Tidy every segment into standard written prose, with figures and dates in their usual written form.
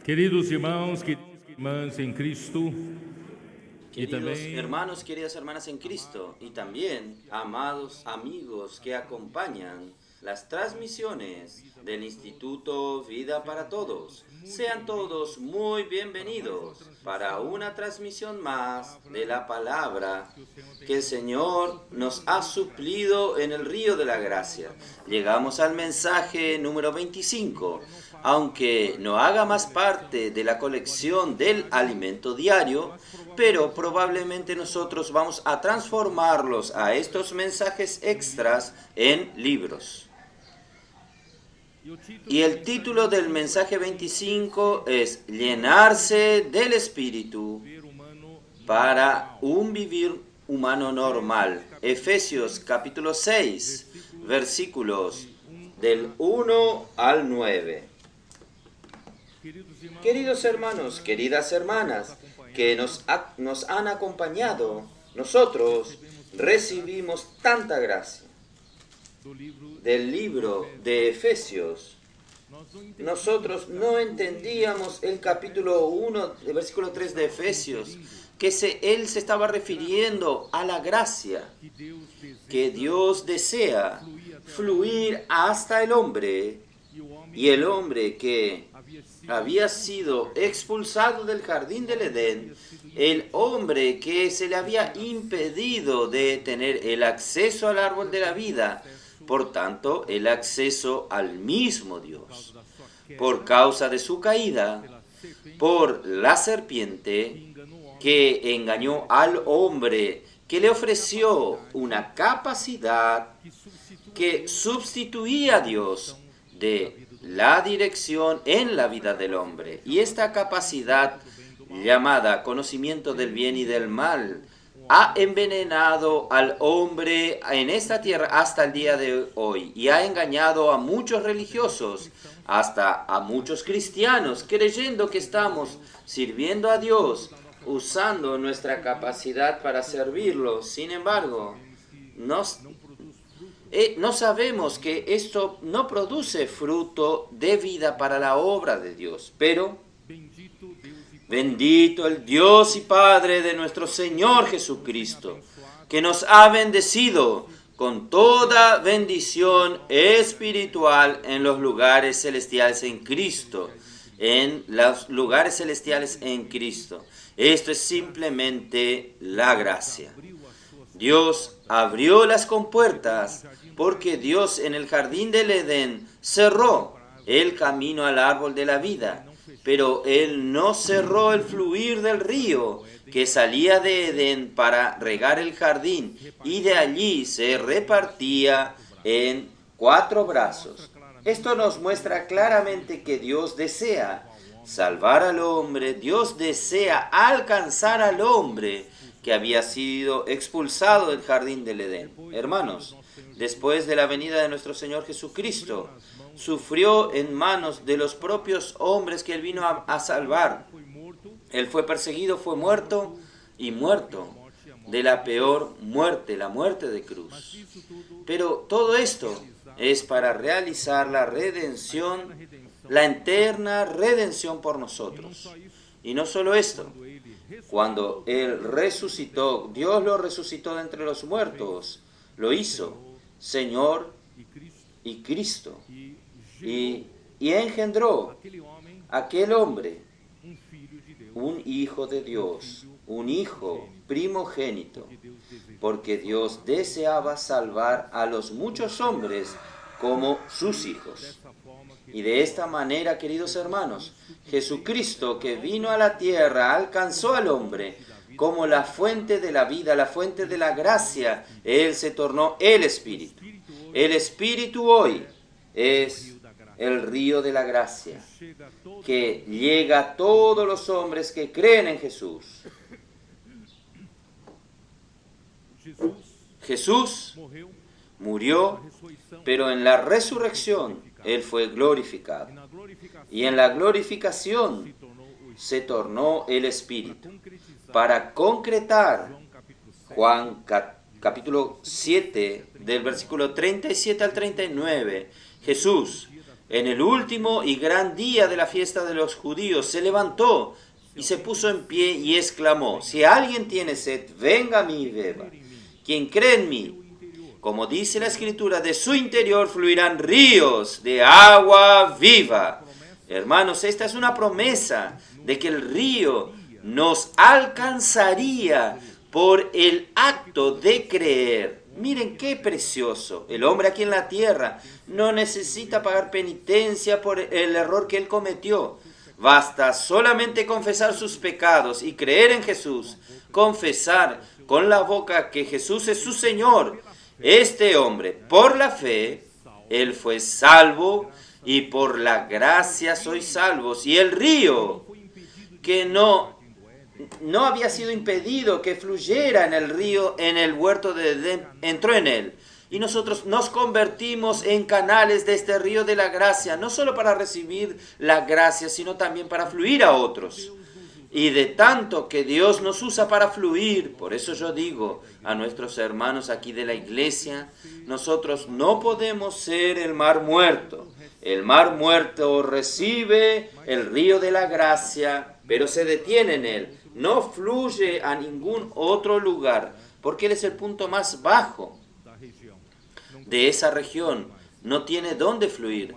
Queridos irmãos, queridas irmãs em Cristo, e Queridos também hermanos, queridas hermanas en Cristo, y también amados amigos que acompañan las transmisiones del Instituto Vida para Todos, sean todos muy bienvenidos para una transmisión más de la palabra que el Señor nos ha suplido en el río de la gracia. Llegamos al mensaje número 25. Aunque no haga más parte de la colección del alimento diario, pero probablemente nosotros vamos a transformarlos a estos mensajes extras en libros. Y el título del mensaje 25 es Llenarse del Espíritu para un vivir humano normal. Efesios capítulo 6, versículos del 1 al 9. Queridos hermanos, queridas hermanas, que nos han acompañado, nosotros recibimos tanta gracia. Del libro de Efesios, nosotros no entendíamos el capítulo 1, el versículo 3 de Efesios, que él se estaba refiriendo a la gracia que Dios desea fluir hasta el hombre, y el hombre que había sido expulsado del jardín del Edén, el hombre que se le había impedido de tener el acceso al árbol de la vida, por tanto, el acceso al mismo Dios. Por causa de su caída, por la serpiente que engañó al hombre, que le ofreció una capacidad que sustituía a Dios de la dirección en la vida del hombre. Y esta capacidad, llamada conocimiento del bien y del mal, ha envenenado al hombre en esta tierra hasta el día de hoy y ha engañado a muchos religiosos, hasta a muchos cristianos, creyendo que estamos sirviendo a Dios, usando nuestra capacidad para servirlo. Sin embargo, no sabemos que esto no produce fruto de vida para la obra de Dios, pero bendito el Dios y Padre de nuestro Señor Jesucristo, que nos ha bendecido con toda bendición espiritual en los lugares celestiales en Cristo, en los lugares celestiales en Cristo. Esto es simplemente la gracia. Dios abrió las compuertas porque Dios en el jardín del Edén cerró el camino al árbol de la vida, pero Él no cerró el fluir del río que salía de Edén para regar el jardín y de allí se repartía en 4 brazos. Esto nos muestra claramente que Dios desea salvar al hombre, Dios desea alcanzar al hombre que había sido expulsado del jardín del Edén. Hermanos, después de la venida de nuestro Señor Jesucristo, sufrió en manos de los propios hombres que Él vino a salvar. Él fue perseguido, fue muerto y muerto de la peor muerte, la muerte de cruz. Pero todo esto es para realizar la redención, la eterna redención por nosotros. Y no solo esto, cuando Él resucitó, Dios lo resucitó de entre los muertos, lo hizo Señor y Cristo, y engendró aquel hombre, un hijo de Dios, un hijo primogénito, porque Dios deseaba salvar a los muchos hombres como sus hijos. Y de esta manera, queridos hermanos, Jesucristo que vino a la tierra alcanzó al hombre como la fuente de la vida, la fuente de la gracia. Él se tornó el Espíritu. El Espíritu hoy es el río de la gracia que llega a todos los hombres que creen en Jesús. Jesús murió, pero en la resurrección Él fue glorificado. Y en la glorificación se tornó el Espíritu para concretar Juan capítulo 7 del versículo 37 al 39. Jesús En el último y gran día de la fiesta de los judíos, se levantó y se puso en pie y exclamó: si alguien tiene sed, venga a mí y beba. Quien cree en mí, como dice la Escritura, de su interior fluirán ríos de agua viva. Hermanos, esta es una promesa de que el río nos alcanzaría por el acto de creer. Miren qué precioso. El hombre aquí en la tierra no necesita pagar penitencia por el error que él cometió. Basta solamente confesar sus pecados y creer en Jesús. Confesar con la boca que Jesús es su Señor. Este hombre, por la fe, él fue salvo, y por la gracia sois salvos. Y el río, que no había sido impedido que fluyera en el río, en el huerto de Edén, entró en él. Y nosotros nos convertimos en canales de este río de la gracia, no solo para recibir la gracia, sino también para fluir a otros. Y de tanto que Dios nos usa para fluir, por eso yo digo a nuestros hermanos aquí de la iglesia, nosotros no podemos ser el mar muerto. El mar muerto recibe el río de la gracia, pero se detiene en él. No fluye a ningún otro lugar, porque él es el punto más bajo de esa región. No tiene dónde fluir.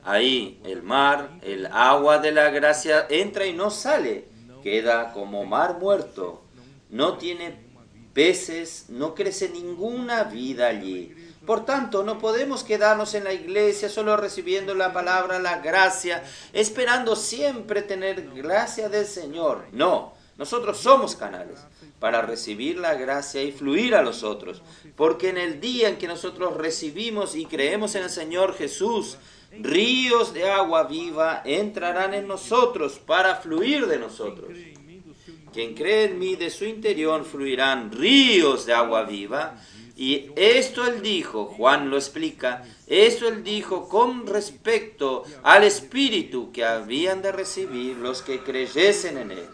Ahí el mar, el agua de la gracia entra y no sale. Queda como mar muerto. No tiene peces, no crece ninguna vida allí. Por tanto, no podemos quedarnos en la iglesia solo recibiendo la palabra, la gracia, esperando siempre tener gracia del Señor. No, nosotros somos canales para recibir la gracia y fluir a los otros. Porque en el día en que nosotros recibimos y creemos en el Señor Jesús, ríos de agua viva entrarán en nosotros para fluir de nosotros. Quien cree en mí, de su interior fluirán ríos de agua viva. Y esto él dijo, Juan lo explica, esto él dijo con respecto al Espíritu que habían de recibir los que creyesen en él.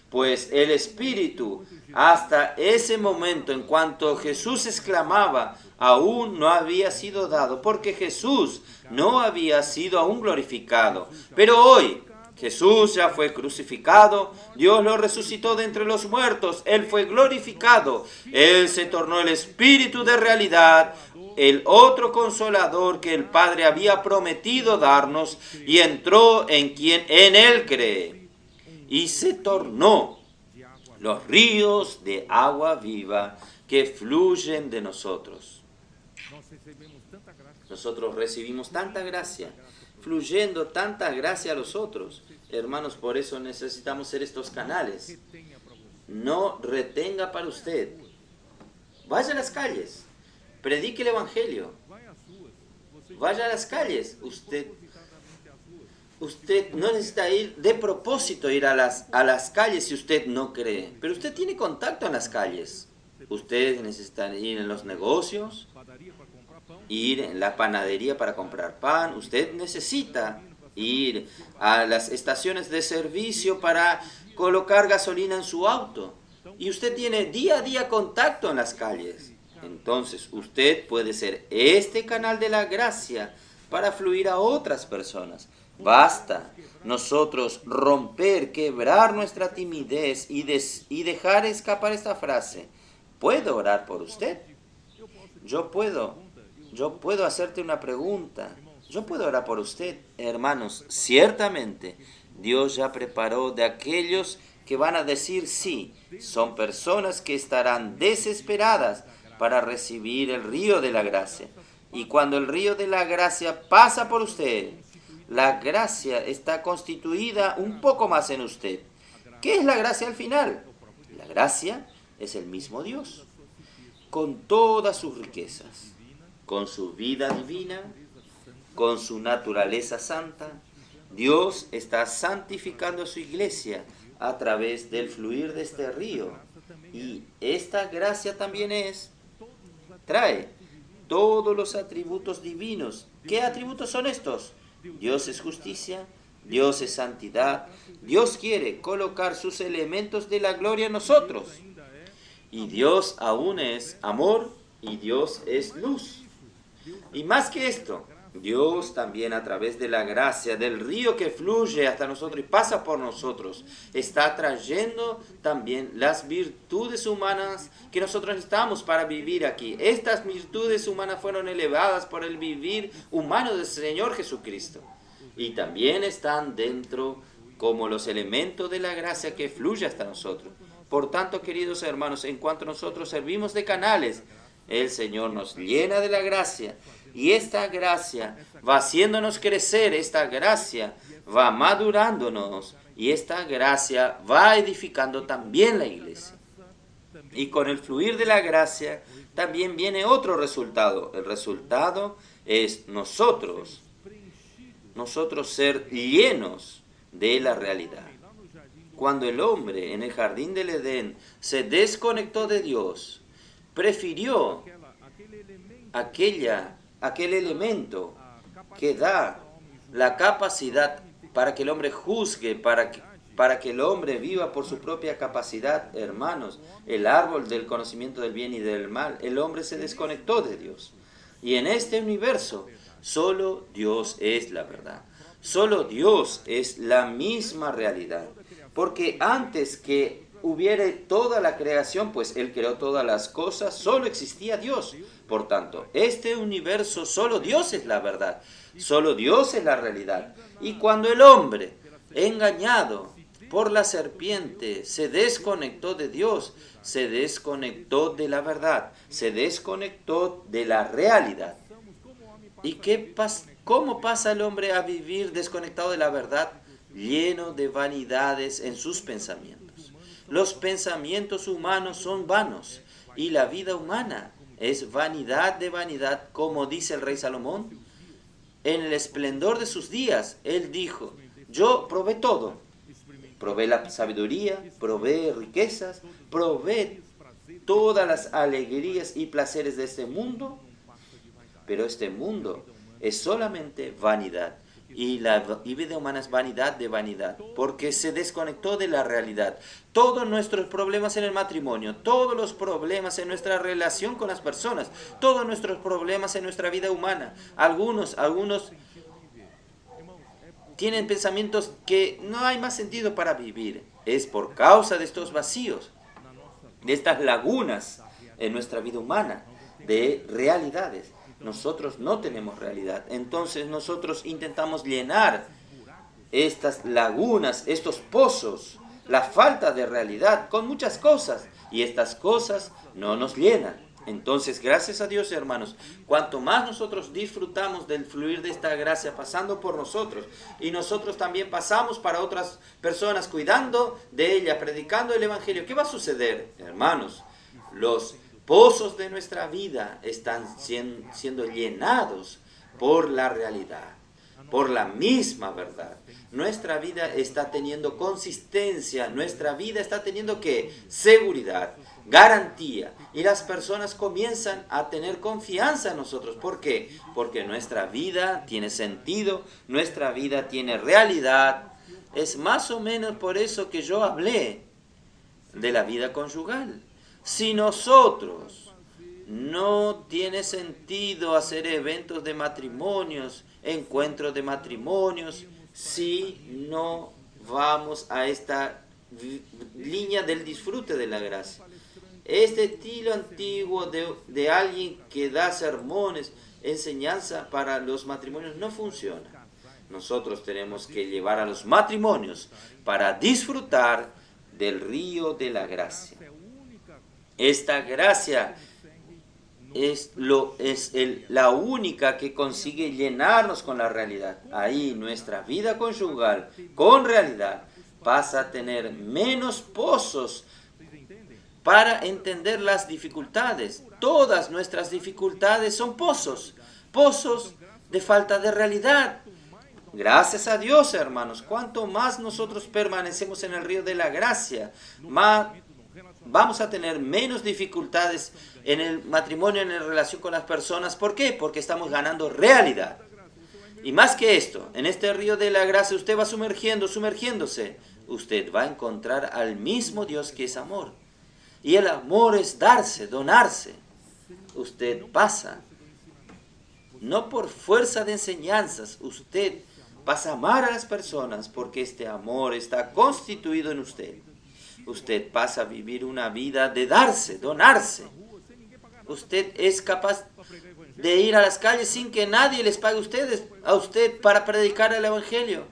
Pues el Espíritu, hasta ese momento, en cuanto Jesús exclamaba, aún no había sido dado, porque Jesús no había sido aún glorificado. Pero hoy Jesús ya fue crucificado, Dios lo resucitó de entre los muertos, Él fue glorificado, Él se tornó el Espíritu de realidad, el otro consolador que el Padre había prometido darnos, y entró en quien en Él cree, y se tornó los ríos de agua viva que fluyen de nosotros. Nosotros recibimos tanta gracia, fluyendo tanta gracia a los otros. Hermanos, por eso necesitamos ser estos canales. No retenga para usted. Vaya a las calles, predique el Evangelio. Vaya a las calles. Usted no necesita ir de propósito, ir a las calles si usted no cree. Pero usted tiene contacto en las calles. Usted necesita ir en los negocios, ir en la panadería para comprar pan. Usted necesita ir a las estaciones de servicio para colocar gasolina en su auto. Y usted tiene día a día contacto en las calles. Entonces usted puede ser este canal de la gracia para fluir a otras personas. Basta nosotros romper, quebrar nuestra timidez y dejar escapar esta frase: ¿puedo orar por usted? Yo puedo hacerte una pregunta. Yo puedo orar por usted. Hermanos, ciertamente Dios ya preparó de aquellos que van a decir sí. Son personas que estarán desesperadas para recibir el río de la gracia. Y cuando el río de la gracia pasa por usted, la gracia está constituida un poco más en usted. ¿Qué es la gracia al final? La gracia es el mismo Dios, con todas sus riquezas, con su vida divina, con su naturaleza santa. Dios está santificando a su iglesia a través del fluir de este río. Y esta gracia también trae todos los atributos divinos. ¿Qué atributos son estos? Dios es justicia, Dios es santidad, Dios quiere colocar sus elementos de la gloria en nosotros. Y Dios aún es amor y Dios es luz. Y más que esto, Dios también a través de la gracia, del río que fluye hasta nosotros y pasa por nosotros, está trayendo también las virtudes humanas que nosotros necesitamos para vivir aquí. Estas virtudes humanas fueron elevadas por el vivir humano del Señor Jesucristo. Y también están dentro como los elementos de la gracia que fluye hasta nosotros. Por tanto, queridos hermanos, en cuanto nosotros servimos de canales, el Señor nos llena de la gracia. Y esta gracia va haciéndonos crecer, esta gracia va madurándonos y esta gracia va edificando también la iglesia. Y con el fluir de la gracia también viene otro resultado. El resultado es nosotros ser llenos de la realidad. Cuando el hombre en el jardín del Edén se desconectó de Dios, prefirió aquel elemento que da la capacidad para que el hombre juzgue, para que el hombre viva por su propia capacidad, hermanos, el árbol del conocimiento del bien y del mal, el hombre se desconectó de Dios. Y en este universo, solo Dios es la verdad. Solo Dios es la misma realidad. Porque antes que hubiera toda la creación, pues Él creó todas las cosas, solo existía Dios. Por tanto, este universo, solo Dios es la verdad. Solo Dios es la realidad. Y cuando el hombre, engañado por la serpiente, se desconectó de Dios, se desconectó de la verdad, se desconectó de la realidad. ¿Y cómo pasa el hombre a vivir desconectado de la verdad? Lleno de vanidades en sus pensamientos. Los pensamientos humanos son vanos y la vida humana es vanidad de vanidad, como dice el rey Salomón. En el esplendor de sus días, él dijo, yo probé todo. Probé la sabiduría, probé riquezas, probé todas las alegrías y placeres de este mundo, pero este mundo es solamente vanidad. Y la vida humana es vanidad de vanidad, porque se desconectó de la realidad. Todos nuestros problemas en el matrimonio, todos los problemas en nuestra relación con las personas, todos nuestros problemas en nuestra vida humana. Algunos tienen pensamientos que no hay más sentido para vivir. Es por causa de estos vacíos, de estas lagunas en nuestra vida humana, de realidades. Nosotros no tenemos realidad. Entonces nosotros intentamos llenar estas lagunas, estos pozos, la falta de realidad con muchas cosas. Y estas cosas no nos llenan. Entonces, gracias a Dios, hermanos, cuanto más nosotros disfrutamos del fluir de esta gracia pasando por nosotros, y nosotros también pasamos para otras personas, cuidando de ella, predicando el Evangelio, ¿qué va a suceder, hermanos? Los pozos de nuestra vida están siendo llenados por la realidad, por la misma verdad. Nuestra vida está teniendo consistencia, nuestra vida está teniendo ¿qué? Seguridad, garantía. Y las personas comienzan a tener confianza en nosotros. ¿Por qué? Porque nuestra vida tiene sentido, nuestra vida tiene realidad. Es más o menos por eso que yo hablé de la vida conyugal. Si nosotros no tiene sentido hacer eventos de matrimonios, encuentros de matrimonios, si no vamos a esta línea del disfrute de la gracia. Este estilo antiguo de alguien que da sermones, enseñanza para los matrimonios no funciona. Nosotros tenemos que llevar a los matrimonios para disfrutar del río de la gracia. Esta gracia es la única que consigue llenarnos con la realidad. Ahí nuestra vida conyugal con realidad pasa a tener menos pozos para entender las dificultades. Todas nuestras dificultades son pozos de falta de realidad. Gracias a Dios, hermanos, cuanto más nosotros permanecemos en el río de la gracia, más vamos a tener menos dificultades en el matrimonio, en la relación con las personas. ¿Por qué? Porque estamos realidad. Y más que esto, en este río de la gracia usted va sumergiéndose. Usted va a encontrar al mismo Dios que es amor. Y el amor es darse, donarse. Usted pasa no por fuerza de enseñanzas. Usted pasa a amar a las personas porque este amor está constituido en usted. Usted pasa a vivir una vida de darse, donarse. Usted es capaz de ir a las calles sin que nadie les pague a usted para predicar el Evangelio.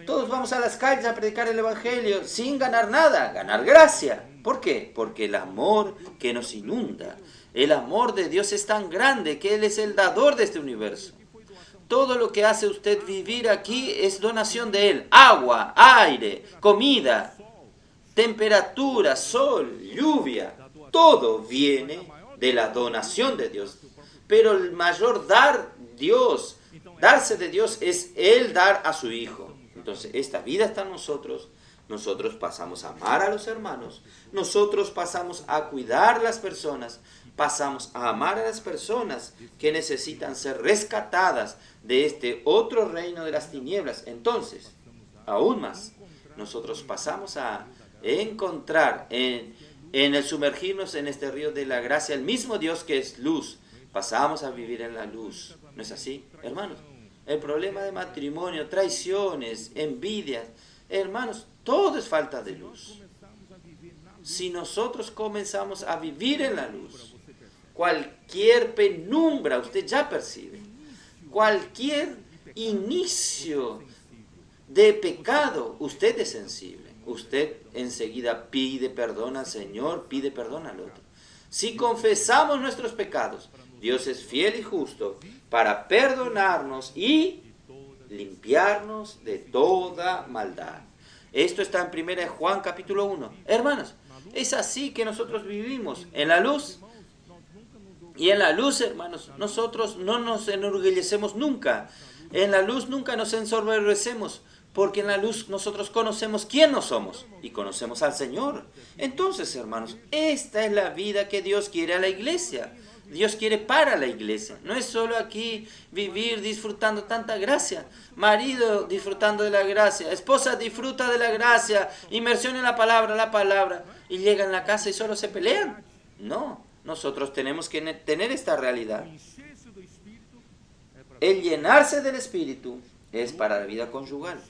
Todos vamos a las calles a predicar el Evangelio sin ganar nada, ganar gracia. ¿Por qué? Porque el amor que nos inunda, el amor de Dios es tan grande que Él es el dador de este universo. Todo lo que hace usted vivir aquí es donación de Él. Agua, aire, comida, temperatura, sol, lluvia. Todo viene de la donación de Dios. Pero el mayor darse de Dios es Él dar a su Hijo. Entonces, esta vida está en nosotros. Nosotros pasamos a amar a los hermanos. Nosotros pasamos a cuidar a las personas. Pasamos a amar a las personas que necesitan ser rescatadas de este otro reino de las tinieblas. Entonces, aún más, nosotros pasamos a encontrar en el sumergirnos en este río de la gracia, el mismo Dios que es luz. Pasamos a vivir en la luz. ¿No es así, hermanos? El problema de matrimonio, traiciones, envidias, hermanos, todo es falta de luz. Si nosotros comenzamos a vivir en la luz, cualquier penumbra usted ya percibe, cualquier inicio de pecado, usted es sensible. Usted enseguida pide perdón al Señor, pide perdón al otro. Si confesamos nuestros pecados, Dios es fiel y justo para perdonarnos y limpiarnos de toda maldad. Esto está en 1 Juan capítulo 1. Hermanos, es así que nosotros vivimos en la luz. Y en la luz, hermanos, nosotros no nos enorgullecemos nunca. En la luz nunca nos ensoberbecemos. Porque en la luz nosotros conocemos quién no somos y conocemos al Señor. Entonces, hermanos, esta es la vida que Dios quiere a la iglesia. Dios quiere para la iglesia. No es solo aquí vivir disfrutando tanta gracia. Marido disfrutando de la gracia. Esposa disfruta de la gracia. Inmersión en la palabra. Y llegan a la casa y solo se pelean. No, nosotros tenemos que tener esta realidad. El llenarse del Espíritu es para la vida conyugal.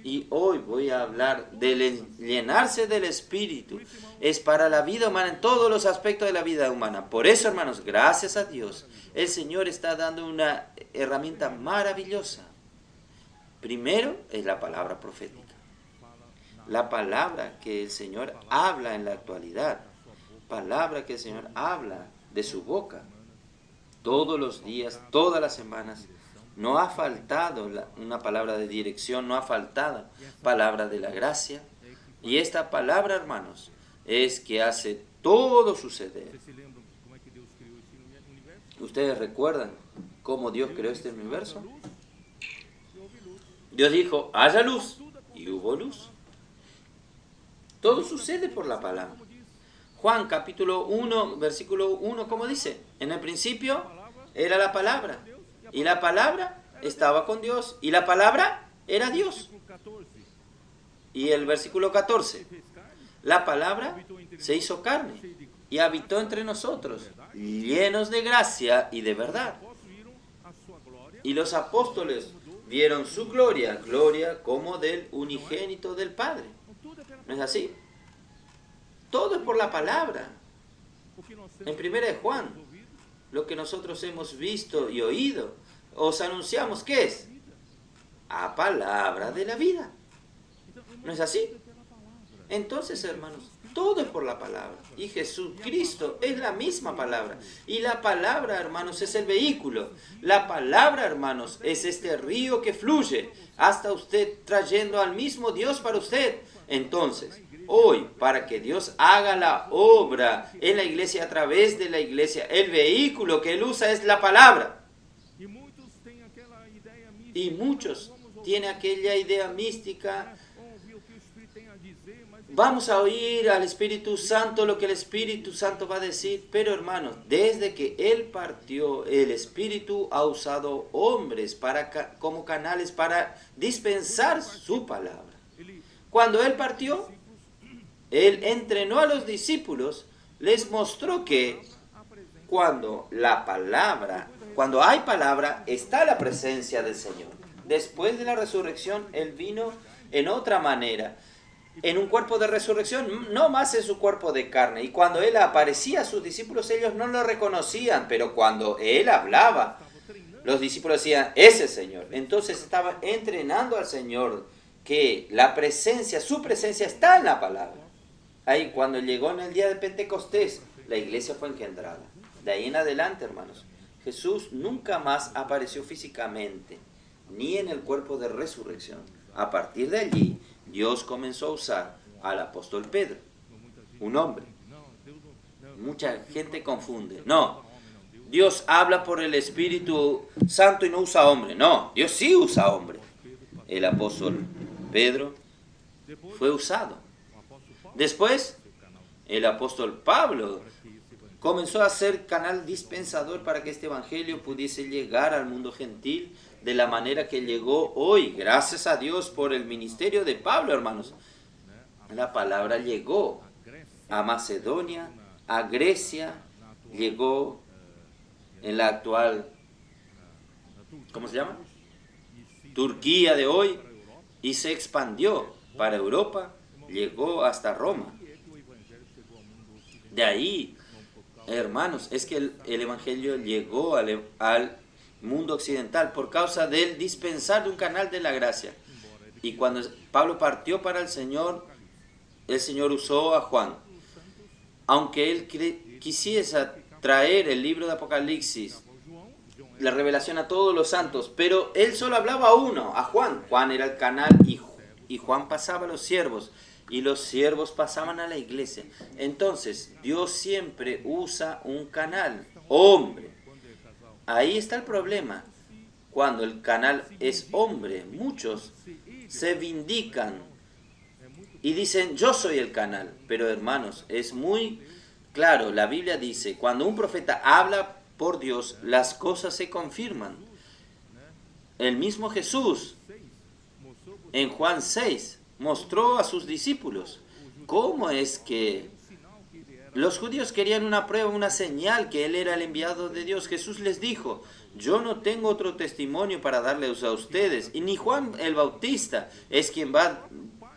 Y hoy voy a hablar del llenarse del Espíritu. Es para la vida humana, en todos los aspectos de la vida humana. Por eso, hermanos, gracias a Dios, el Señor está dando una herramienta maravillosa. Primero es la palabra profética. La palabra que el Señor habla en la actualidad. Palabra que el Señor habla de su boca. Todos los días, todas las semanas. No ha faltado una palabra de dirección, no ha faltado palabra de la gracia. Y esta palabra, hermanos, es que hace todo suceder. ¿Ustedes recuerdan cómo Dios creó este universo? Dios dijo, haya luz, y hubo luz. Todo sucede por la palabra. Juan capítulo 1, versículo 1, ¿cómo dice? En el principio era la palabra. Y la palabra estaba con Dios. Y la palabra era Dios. Y el versículo 14. La palabra se hizo carne y habitó entre nosotros, llenos de gracia y de verdad. Y los apóstoles vieron su gloria, gloria como del unigénito del Padre. ¿No es así? Todo es por la palabra. En 1 Juan, lo que nosotros hemos visto y oído, os anunciamos, ¿qué es? A palabra de la vida. ¿No es así? Entonces, hermanos, todo es por la palabra. Y Jesucristo es la misma palabra. Y la palabra, hermanos, es el vehículo. La palabra, hermanos, es este río que fluye hasta usted, trayendo al mismo Dios para usted. Entonces, hoy, para que Dios haga la obra en la iglesia, a través de la iglesia, el vehículo que Él usa es la palabra. Y muchos tienen aquella idea mística. Vamos a oír al Espíritu Santo lo que el Espíritu Santo va a decir. Pero hermanos, desde que Él partió, el Espíritu ha usado hombres como canales para dispensar su palabra. Cuando Él partió, Él entrenó a los discípulos, les mostró que cuando la palabra cuando hay palabra, está la presencia del Señor. Después de la resurrección, Él vino en otra manera, en un cuerpo de resurrección, no más en su cuerpo de carne. Y cuando Él aparecía a sus discípulos, ellos no lo reconocían, pero cuando Él hablaba, los discípulos decían, ese Señor. Entonces estaba entrenando al Señor, que la presencia, su presencia está en la palabra. Ahí cuando llegó en el día de Pentecostés, la iglesia fue engendrada. De ahí en adelante, hermanos, Jesús nunca más apareció físicamente, ni en el cuerpo de resurrección. A partir de allí, Dios comenzó a usar al apóstol Pedro, un hombre. Mucha gente confunde. No, Dios habla por el Espíritu Santo y no usa hombre. No, Dios sí usa hombre. El apóstol Pedro fue usado. Después, el apóstol Pablo comenzó a ser canal dispensador para que este evangelio pudiese llegar al mundo gentil de la manera que llegó hoy. Gracias a Dios por el ministerio de Pablo, hermanos. La palabra llegó a Macedonia, a Grecia, llegó en la actual, ¿cómo se llama? Turquía de hoy, y se expandió para Europa, llegó hasta Roma. De ahí, hermanos, es que el evangelio llegó al mundo occidental por causa del dispensar de un canal de la gracia. Y cuando Pablo partió para el Señor usó a Juan. Aunque él quisiese traer el libro de Apocalipsis, la revelación a todos los santos, pero él solo hablaba a uno, a Juan. Juan era el canal y Juan pasaba a los siervos. Y los siervos pasaban a la iglesia. Entonces, Dios siempre usa un canal, hombre. Ahí está el problema. Cuando el canal es hombre, muchos se vindican y dicen, yo soy el canal. Pero hermanos, es muy claro, la Biblia dice, cuando un profeta habla por Dios, las cosas se confirman. El mismo Jesús, en Juan 6, mostró a sus discípulos cómo es que los judíos querían una prueba, una señal que Él era el enviado de Dios. Jesús les dijo, yo no tengo otro testimonio para darles a ustedes, y ni Juan el Bautista es quien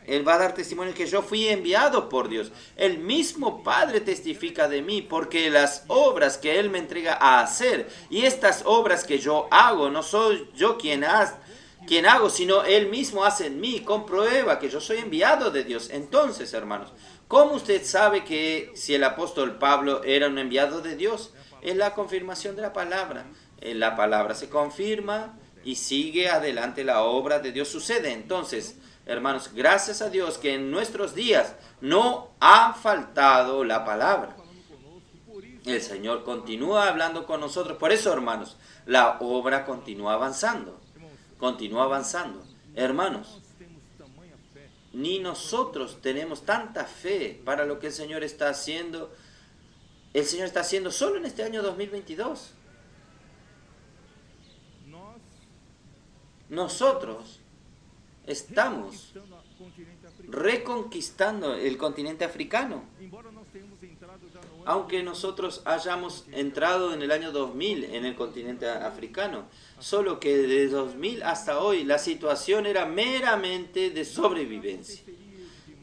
Él va a dar testimonio que yo fui enviado por Dios. El mismo Padre testifica de mí, porque las obras que Él me entrega a hacer, y estas obras que yo hago, no soy yo quien hago, sino Él mismo hace en mí, comprueba que yo soy enviado de Dios. Entonces, hermanos, ¿cómo usted sabe que si el apóstol Pablo era un enviado de Dios? Es la confirmación de la palabra. La palabra se confirma y sigue adelante la obra de Dios sucede. Entonces, hermanos, gracias a Dios que en nuestros días no ha faltado la palabra. El Señor continúa hablando con nosotros. Por eso, hermanos, la obra continúa avanzando. Continúa avanzando. Hermanos, ni nosotros tenemos tanta fe para lo que el Señor está haciendo. El Señor está haciendo solo en este año 2022. Nosotros estamos reconquistando el continente africano. Aunque nosotros hayamos entrado en el año 2000 en el continente africano, solo que de 2000 hasta hoy la situación era meramente de sobrevivencia.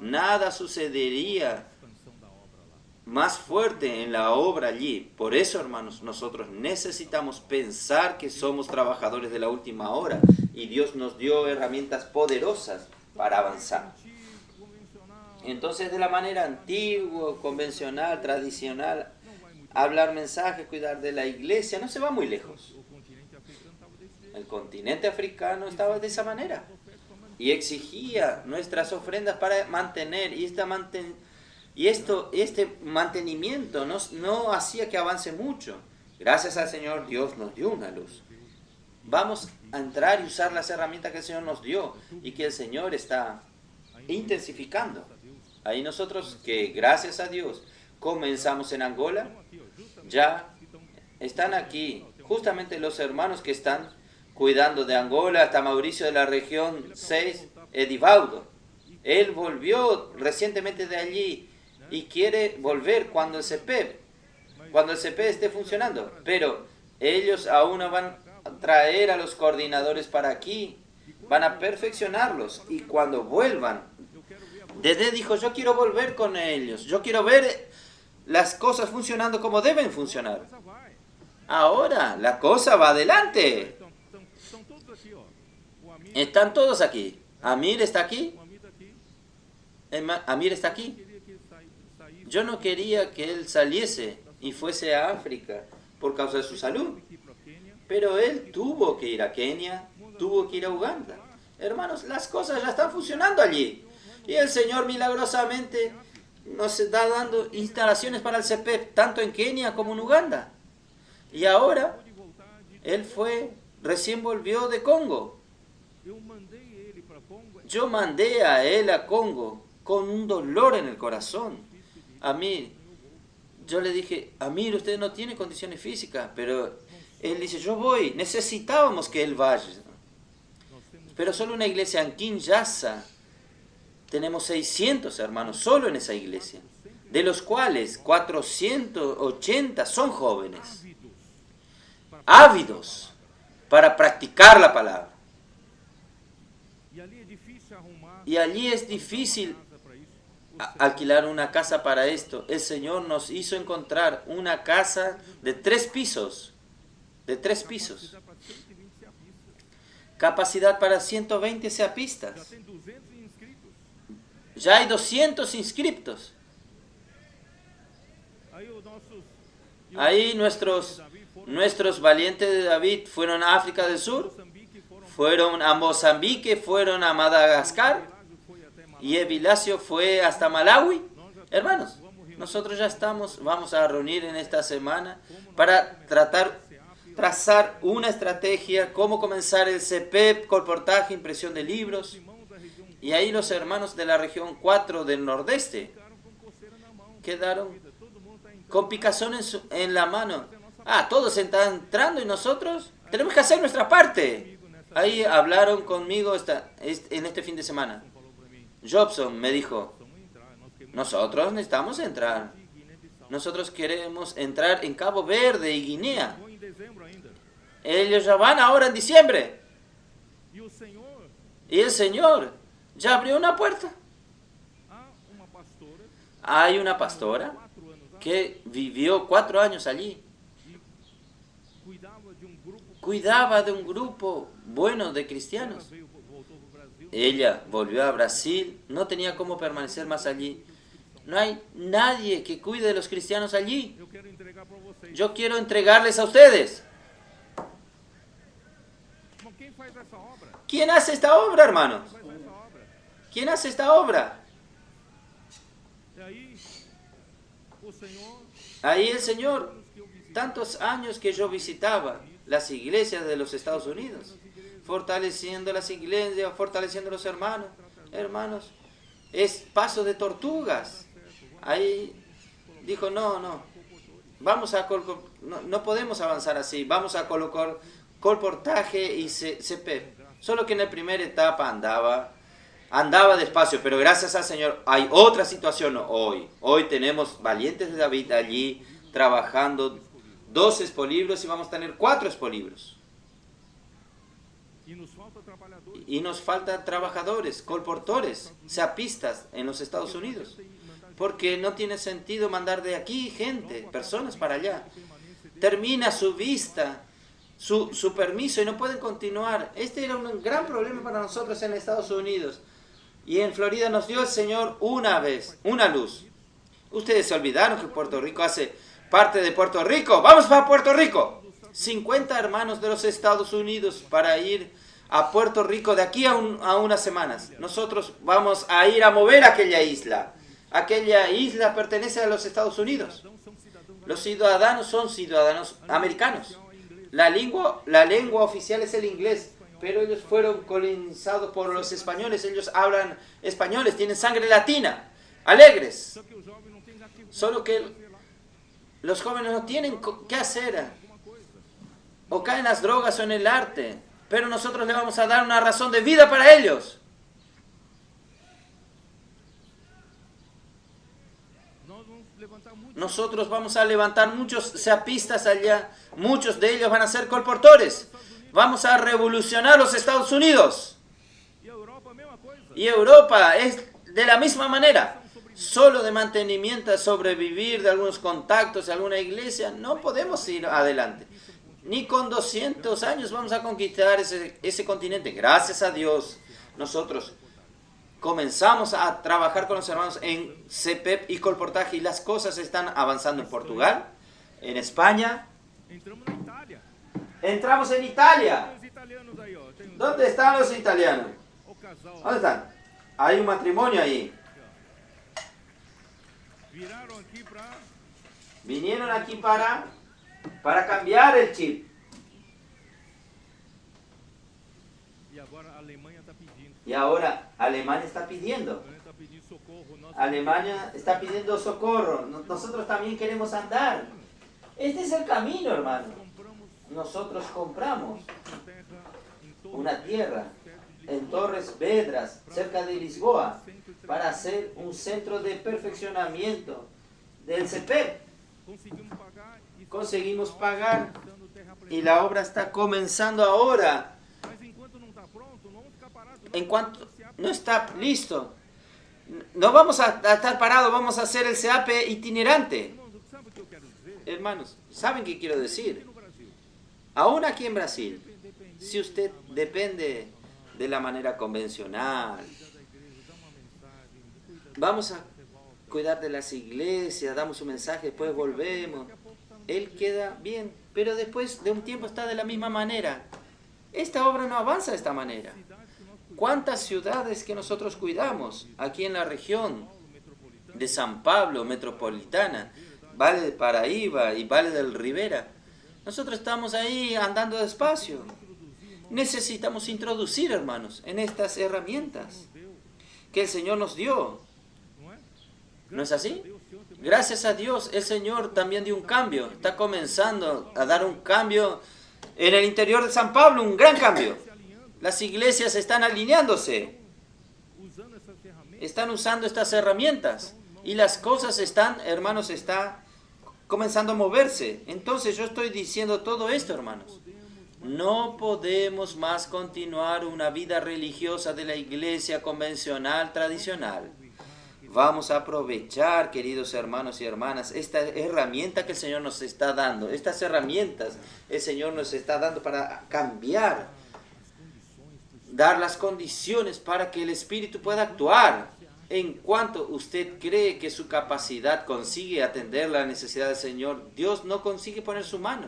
Nada sucedería más fuerte en la obra allí. Por eso, hermanos, nosotros necesitamos pensar que somos trabajadores de la última hora y Dios nos dio herramientas poderosas para avanzar. Entonces, de la manera antigua, convencional, tradicional, hablar mensajes, cuidar de la iglesia, no se va muy lejos. El continente africano estaba de esa manera y exigía nuestras ofrendas para mantener, y este mantenimiento no hacía que avance mucho. Gracias al Señor, Dios nos dio una luz. Vamos a entrar y usar las herramientas que el Señor nos dio y que el Señor está intensificando. Ahí nosotros, que gracias a Dios comenzamos en Angola, ya están aquí justamente los hermanos que están cuidando de Angola, hasta Mauricio de la región 6, Edivaudo. Él volvió recientemente de allí y quiere volver cuando el CEPEP esté funcionando. Pero Ellos aún van a traer a los coordinadores para aquí, van a perfeccionarlos y cuando vuelvan, Dedé dijo, yo quiero volver con ellos, yo quiero ver las cosas funcionando como deben funcionar. Ahora la cosa va adelante. Están todos aquí. Amir está aquí. Amir está aquí. Yo no quería que él saliese y fuese a África por causa de su salud. Pero él tuvo que ir a Kenia, tuvo que ir a Uganda. Hermanos, las cosas ya están funcionando allí. Y el Señor milagrosamente nos está dando instalaciones para el CEPEP, tanto en Kenia como en Uganda. Y ahora, él recién volvió de Congo. Yo mandé a él a Congo con un dolor en el corazón. Amir, yo le dije, Amir, usted no tiene condiciones físicas, pero él dice, yo voy, necesitábamos que él vaya. Pero solo una iglesia en Kinshasa, tenemos 600 hermanos, solo en esa iglesia, de los cuales 480 son jóvenes, ávidos para practicar la palabra. Y allí es difícil alquilar una casa para esto. El Señor nos hizo encontrar una casa de 3 pisos. De 3 pisos. Capacidad para 120 seapistas. Ya hay 200 inscriptos. Ahí nuestros valientes de David fueron a África del Sur, fueron a Mozambique, fueron a Madagascar, y Evilacio fue hasta Malawi. Hermanos, nosotros ya vamos a reunir en esta semana para trazar una estrategia, cómo comenzar el CEPEP, colportaje, impresión de libros. Y ahí los hermanos de la región 4 del Nordeste quedaron con picazón en la mano. Todos están entrando y nosotros tenemos que hacer nuestra parte. Ahí hablaron conmigo en este fin de semana. Jobson me dijo, nosotros necesitamos entrar. Nosotros queremos entrar en Cabo Verde y Guinea. Ellos ya van ahora en diciembre. Y el Señor ya abrió una puerta. Hay una pastora que vivió 4 años allí. Cuidaba de un grupo bueno de cristianos. Ella volvió a Brasil, no tenía cómo permanecer más allí. No hay nadie que cuide de los cristianos allí. Yo quiero entregarles a ustedes. ¿Quién hace esta obra, hermanos? ¿Quién hace esta obra? Ahí el Señor, tantos años que yo visitaba las iglesias de los Estados Unidos, fortaleciendo las iglesias, fortaleciendo los hermanos. Hermanos, es paso de tortugas. Ahí dijo, no podemos avanzar así, vamos a colocar colportaje y CEPEP. Solo que en la primera etapa andaba despacio, pero gracias al Señor hay otra situación hoy. Hoy tenemos valientes de David allí trabajando 2 expolibros y vamos a tener 4 expolibros. Y nos faltan trabajadores, colportores, seapistas en los Estados Unidos. Porque no tiene sentido mandar de aquí personas para allá. Termina su vista, su permiso y no pueden continuar. Este era un gran problema para nosotros en Estados Unidos. Y en Florida nos dio el Señor una vez, una luz. Ustedes se olvidaron que Puerto Rico hace parte de Puerto Rico. ¡Vamos para Puerto Rico! 50 hermanos de los Estados Unidos para ir a Puerto Rico de aquí a unas semanas. Nosotros vamos a ir a mover aquella isla. Aquella isla pertenece a los Estados Unidos. Los ciudadanos son ciudadanos americanos. La lengua oficial es el inglés, pero ellos fueron colonizados por los españoles. Ellos hablan españoles, tienen sangre latina, alegres. Solo que los jóvenes no tienen qué hacer. O caen en las drogas o en el arte. Pero nosotros le vamos a dar una razón de vida para ellos. nosotros vamos a levantar muchos seapistas allá. Muchos de ellos van a ser colportores. Vamos a revolucionar los Estados Unidos. Y Europa es de la misma manera. Solo de mantenimiento, sobrevivir de algunos contactos de alguna iglesia, no podemos ir adelante. Ni con 200 años vamos a conquistar ese continente. Gracias a Dios, nosotros comenzamos a trabajar con los hermanos en CEPEP y colportaje y las cosas están avanzando en Portugal, en España. Entramos en Italia. ¿Dónde están los italianos? ¿Dónde están? Hay un matrimonio ahí. Vinieron aquí para cambiar el chip. Y ahora Alemania está pidiendo. Alemania está pidiendo socorro. Nosotros también queremos andar. Este es el camino, hermano. Nosotros compramos una tierra en Torres Vedras, cerca de Lisboa, para hacer un centro de perfeccionamiento del CEPEP. Conseguimos pagar y la obra está comenzando ahora. En cuanto no está listo, no vamos a estar parados, vamos a hacer el CAP itinerante. Hermanos, ¿saben qué quiero decir? Aún aquí en Brasil, si usted depende de la manera convencional, vamos a cuidar de las iglesias, damos un mensaje, después volvemos, él queda bien, pero después de un tiempo está de la misma manera. Esta obra no avanza de esta manera. ¿Cuántas ciudades que nosotros cuidamos aquí en la región de San Pablo, metropolitana, Valle de Paraíba y Valle del Rivera? Nosotros estamos ahí andando despacio. Necesitamos introducir, hermanos, en estas herramientas que el Señor nos dio. ¿No es así? Gracias a Dios, el Señor también dio un cambio. Está comenzando a dar un cambio en el interior de San Pablo, un gran cambio. Las iglesias están alineándose. Están usando estas herramientas. Y las cosas están, hermanos, está comenzando a moverse. Entonces yo estoy diciendo todo esto, hermanos. No podemos más continuar una vida religiosa de la iglesia convencional, tradicional. Vamos a aprovechar, queridos hermanos y hermanas, esta herramienta que el Señor nos está dando. Estas herramientas el Señor nos está dando para cambiar, dar las condiciones para que el Espíritu pueda actuar. En cuanto usted cree que su capacidad consigue atender la necesidad del Señor, Dios no consigue poner su mano.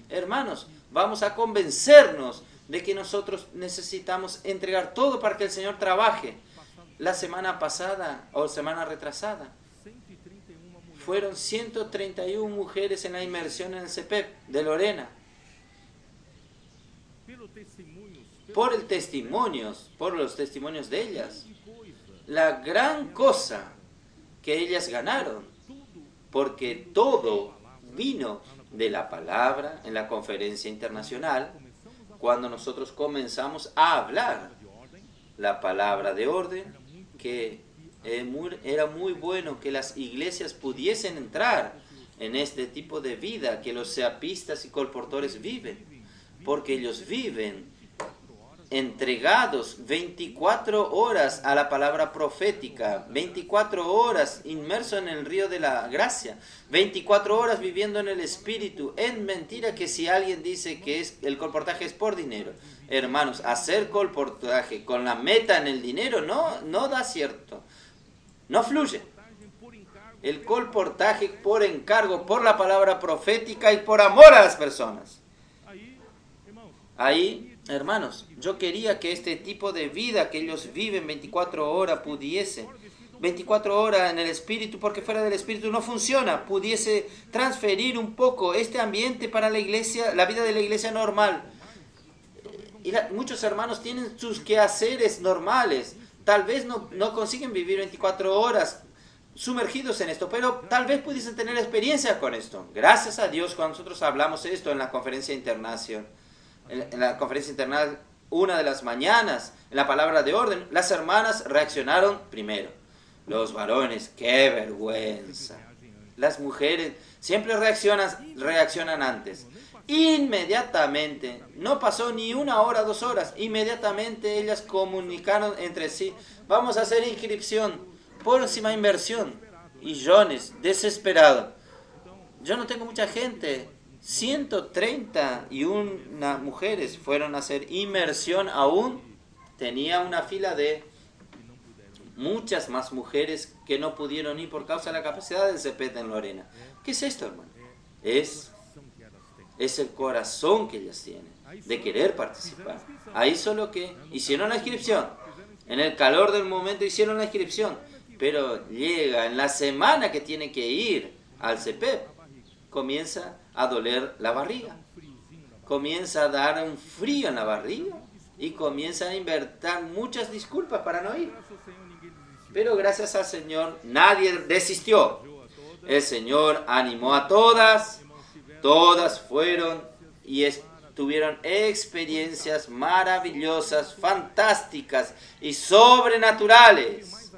Hermanos, vamos a convencernos de que nosotros necesitamos entregar todo para que el Señor trabaje. La semana pasada o semana retrasada fueron 131 mujeres en la inmersión en el CEPEP de Lorena. Por los testimonios de ellas. La gran cosa que ellas ganaron, porque todo vino de la palabra en la conferencia internacional, cuando nosotros comenzamos a hablar la palabra de orden, que era muy bueno que las iglesias pudiesen entrar en este tipo de vida que los seapistas y colportores viven, porque ellos viven entregados 24 horas a la palabra profética, 24 horas inmersos en el río de la gracia, 24 horas viviendo en el Espíritu. Es mentira que si alguien dice que el colportaje es por dinero. Hermanos, hacer colportaje con la meta en el dinero no da cierto, no fluye. El colportaje por encargo, por la palabra profética y por amor a las personas. Ahí, hermanos, yo quería que este tipo de vida que ellos viven 24 horas pudiese, 24 horas en el Espíritu, porque fuera del Espíritu no funciona, pudiese transferir un poco este ambiente para la iglesia, la vida de la iglesia normal. Y muchos hermanos tienen sus quehaceres normales, tal vez no consiguen vivir 24 horas sumergidos en esto, pero tal vez pudiesen tener experiencia con esto. Gracias a Dios, cuando nosotros hablamos esto en la conferencia internacional, en la conferencia internacional, una de las mañanas, en la palabra de orden, las hermanas reaccionaron primero. Los varones, qué vergüenza. las mujeres siempre reaccionan antes. Inmediatamente, no pasó ni 1 hora, 2 horas, inmediatamente ellas comunicaron entre sí, vamos a hacer inscripción, próxima inversión. Y Jones, desesperado, yo no tengo mucha gente, 131 mujeres fueron a hacer inmersión aún, tenía una fila de muchas más mujeres que no pudieron ir por causa de la capacidad del CEPET en Lorena. ¿Qué es esto, hermano? Es el corazón que ellas tienen, de querer participar. Ahí solo que hicieron la inscripción, en el calor del momento hicieron la inscripción, pero llega en la semana que tiene que ir al CEPEP, comienza a doler la barriga, comienza a dar un frío en la barriga y comienza a inventar muchas disculpas para no ir. Pero gracias al Señor nadie desistió. El Señor animó a todas fueron y tuvieron experiencias maravillosas, fantásticas y sobrenaturales.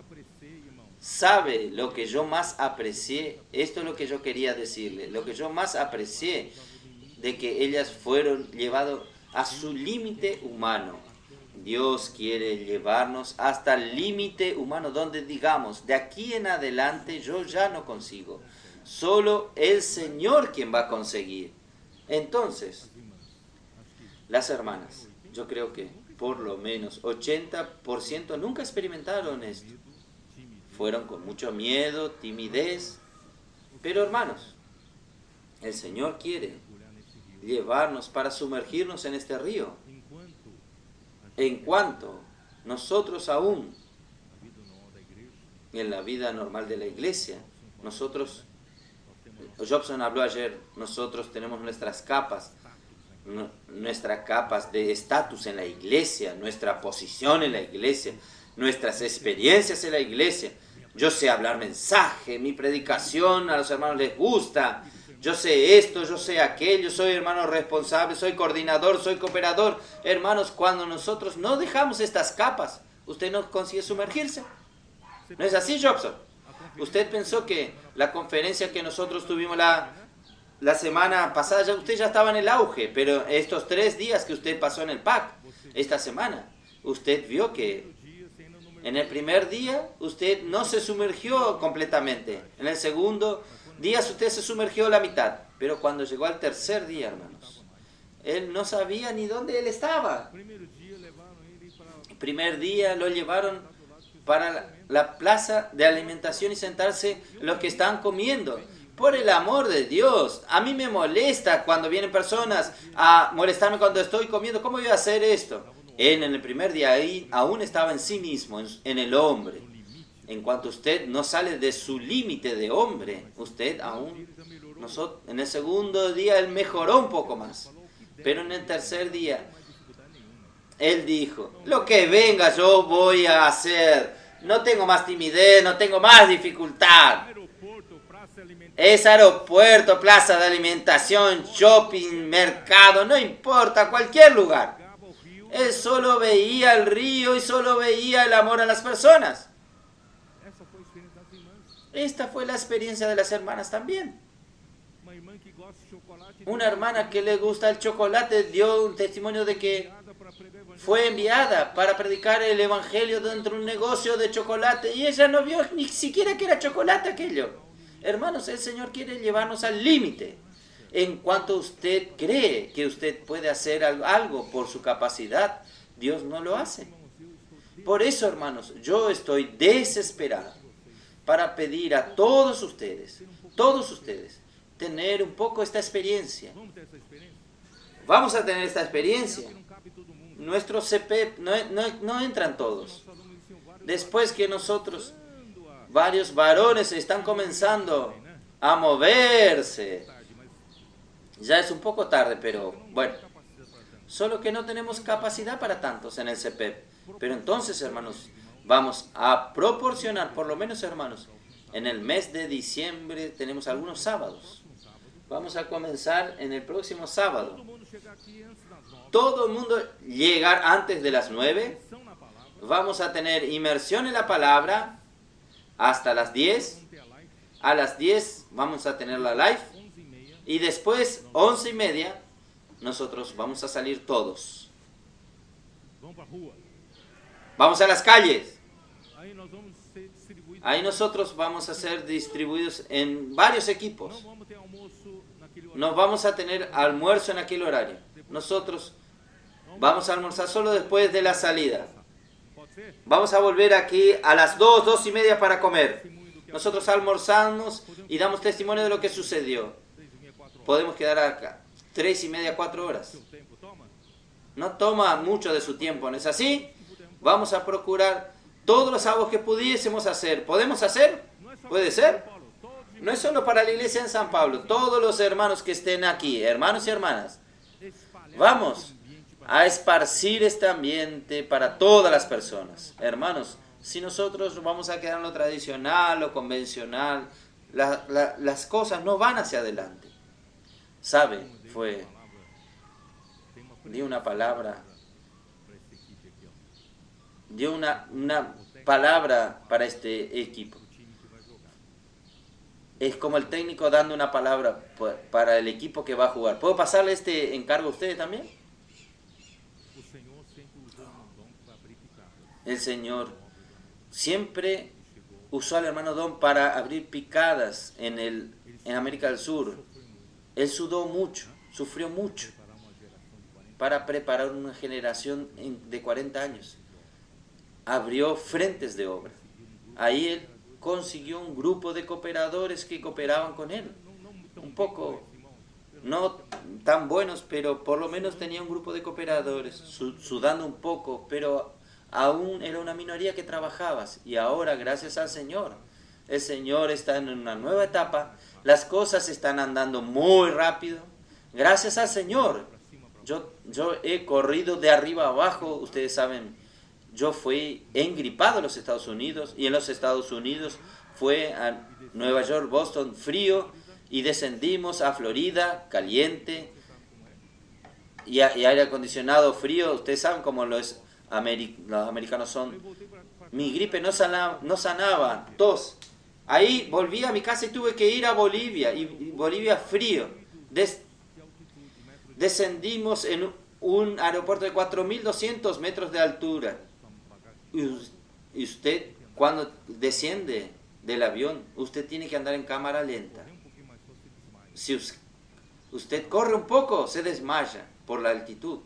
¿Sabe lo que yo más aprecié? Esto es lo que yo quería decirle. Lo que yo más aprecié de que ellas fueron llevadas a su límite humano. Dios quiere llevarnos hasta el límite humano, donde digamos, de aquí en adelante yo ya no consigo. Solo el Señor quien va a conseguir. Entonces, las hermanas, yo creo que por lo menos 80% nunca experimentaron esto. Fueron con mucho miedo, timidez. Pero hermanos, el Señor quiere llevarnos para sumergirnos en este río. En cuanto nosotros aún, en la vida normal de la iglesia, nosotros, Jobson habló ayer, nosotros tenemos nuestras capas de estatus en la iglesia, nuestra posición en la iglesia, nuestras experiencias en la iglesia. Yo sé hablar mensaje, mi predicación a los hermanos les gusta, yo sé esto, yo sé aquello, soy hermano responsable, soy coordinador, soy cooperador. Hermanos, cuando nosotros no dejamos estas capas, usted no consigue sumergirse. ¿No es así, Jobson? Usted pensó que la conferencia que nosotros tuvimos la semana pasada, usted ya estaba en el auge, pero estos 3 días que usted pasó en el PAC, esta semana, usted vio que en el primer día usted no se sumergió completamente. En el segundo día usted se sumergió la mitad. Pero cuando llegó al tercer día, hermanos, él no sabía ni dónde él estaba. El primer día lo llevaron para la plaza de alimentación y sentarse los que están comiendo. Por el amor de Dios, a mí me molesta cuando vienen personas a molestarme cuando estoy comiendo. ¿Cómo voy a hacer esto? Él en el primer día ahí aún estaba en sí mismo, en el hombre. En cuanto usted no sale de su límite de hombre, usted aún, en el segundo día él mejoró un poco más. Pero en el tercer día, él dijo, lo que venga yo voy a hacer. No tengo más timidez, no tengo más dificultad. Es aeropuerto, plaza de alimentación, shopping, mercado, no importa, cualquier lugar. Él solo veía el río y solo veía el amor a las personas. Esta fue la experiencia de las hermanas también. Una hermana que le gusta el chocolate dio un testimonio de que fue enviada para predicar el evangelio dentro de un negocio de chocolate y ella no vio ni siquiera que era chocolate aquello. Hermanos, el Señor quiere llevarnos al límite. En cuanto usted cree que usted puede hacer algo por su capacidad, Dios no lo hace. Por eso, hermanos, yo estoy desesperado para pedir a todos ustedes, tener un poco esta experiencia. Vamos a tener esta experiencia. Nuestro CEPEP no entran todos. Después que nosotros, varios varones están comenzando a moverse. Ya es un poco tarde, pero bueno. Solo que no tenemos capacidad para tantos en el CEPEP. Pero entonces, hermanos, vamos a proporcionar, por lo menos, hermanos, en el mes de diciembre tenemos algunos sábados. Vamos a comenzar en el próximo sábado. Todo el mundo llegar antes de las 9. Vamos a tener inmersión en la palabra hasta las 10. A las 10 vamos a tener la live. Y después, 11:30, nosotros vamos a salir todos. Vamos para a rua. Vamos a las calles. Aí nós vamos ser distribuídos. Ahí nosotros vamos a ser distribuidos en varios equipos. Não vamos ter almoço naquele horário. No vamos a tener almuerzo en aquel horario. Nosotros vamos a almorzar solo después de la salida. Pode ser? Vamos a volver aquí a las 2, 2:30 para comer. Nosotros almorzamos y damos testimonio de lo que sucedió. 3:30, 4 horas. Podemos quedar acá 3:30, 4 horas. Seu tempo toma? No toma mucho de su tiempo, ¿no es así? Vamos a procurar todos los sábados que pudiésemos hacer. ¿Podemos hacer? Não é só ¿Puede para ser? São Paulo, todos os No es solo para la iglesia en San Pablo. Todos los hermanos que estén aquí, hermanos y hermanas, espalhados vamos esse ambiente para a esparcir este ambiente para todas las personas. Hermanos, si nosotros vamos a quedar en lo tradicional, lo convencional, las cosas no van hacia adelante. ¿Sabe? Dio una palabra, para essa equipe aqui, ó. dio una palabra para este equipo. O time que vai jogar. Es como el técnico dando una palabra para el equipo que va a jugar. ¿Puedo pasarle este encargo a ustedes también? O Senhor sempre usou um dom para abrir picadas. El Señor siempre usó al hermano Don para abrir picadas en América del Sur. Él sudó mucho, sufrió mucho Preparar uma geração de 40 para preparar una generación de 40 años. Abrió frentes de obra. Ahí él consiguió un grupo de cooperadores que cooperaban con él. Un poco, no tan buenos, pero por lo menos tenía un grupo de cooperadores, sudando un poco, pero aún era una minoría que trabajaba. Y ahora, gracias al Señor, el Señor está en una nueva etapa, las cosas están andando muy rápido. Gracias al Señor. Yo he corrido de arriba a abajo, ustedes saben, yo fui engripado en los Estados Unidos, y en los Estados Unidos fue a Nueva York, Boston, frío, y descendimos a Florida, caliente, y aire acondicionado, frío. Ustedes saben cómo los americanos son. Mi gripe no sanaba, tos. Ahí volví a mi casa y tuve que ir a Bolivia, y Bolivia frío. Descendimos en un aeropuerto de 4.200 metros de altura. Y usted, cuando desciende del avión, usted tiene que andar en cámara lenta. Si usted corre un poco, se desmaya por la altitud.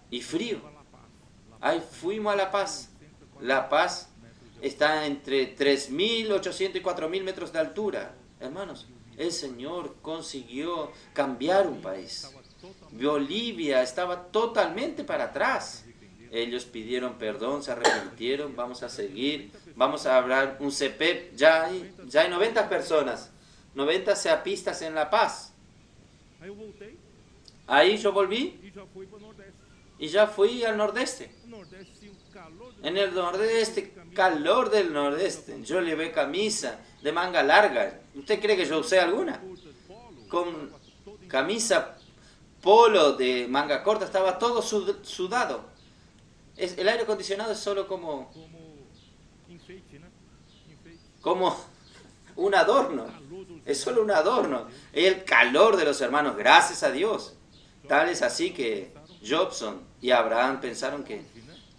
Y frío. Ahí fuimos a La Paz. La Paz está entre 3.800 y 4.000 metros de altura. Hermanos, el Señor consiguió cambiar un país. Bolivia estaba totalmente para atrás. Ellos pidieron perdón, se arrepintieron, vamos a seguir, vamos a hablar un CEPEP. Ya hay 90 personas, 90 CEAPistas en La Paz. Aí eu voltei Ahí yo volví e já fui para o Nordeste. y ya fui al nordeste. No Nordeste, o calor do En el nordeste, calor del nordeste. Yo llevé camisa de manga larga. ¿Usted cree que yo usé alguna? curta de polo, Con todo em camisa polo de manga corta, estaba todo sudado. El aire acondicionado es solo como enfeite, né? Enfeite. como un adorno. Calor dos Es solo un adorno. El calor de los hermanos, gracias a Dios. Tal es así que Jobson y Abraham pensaron que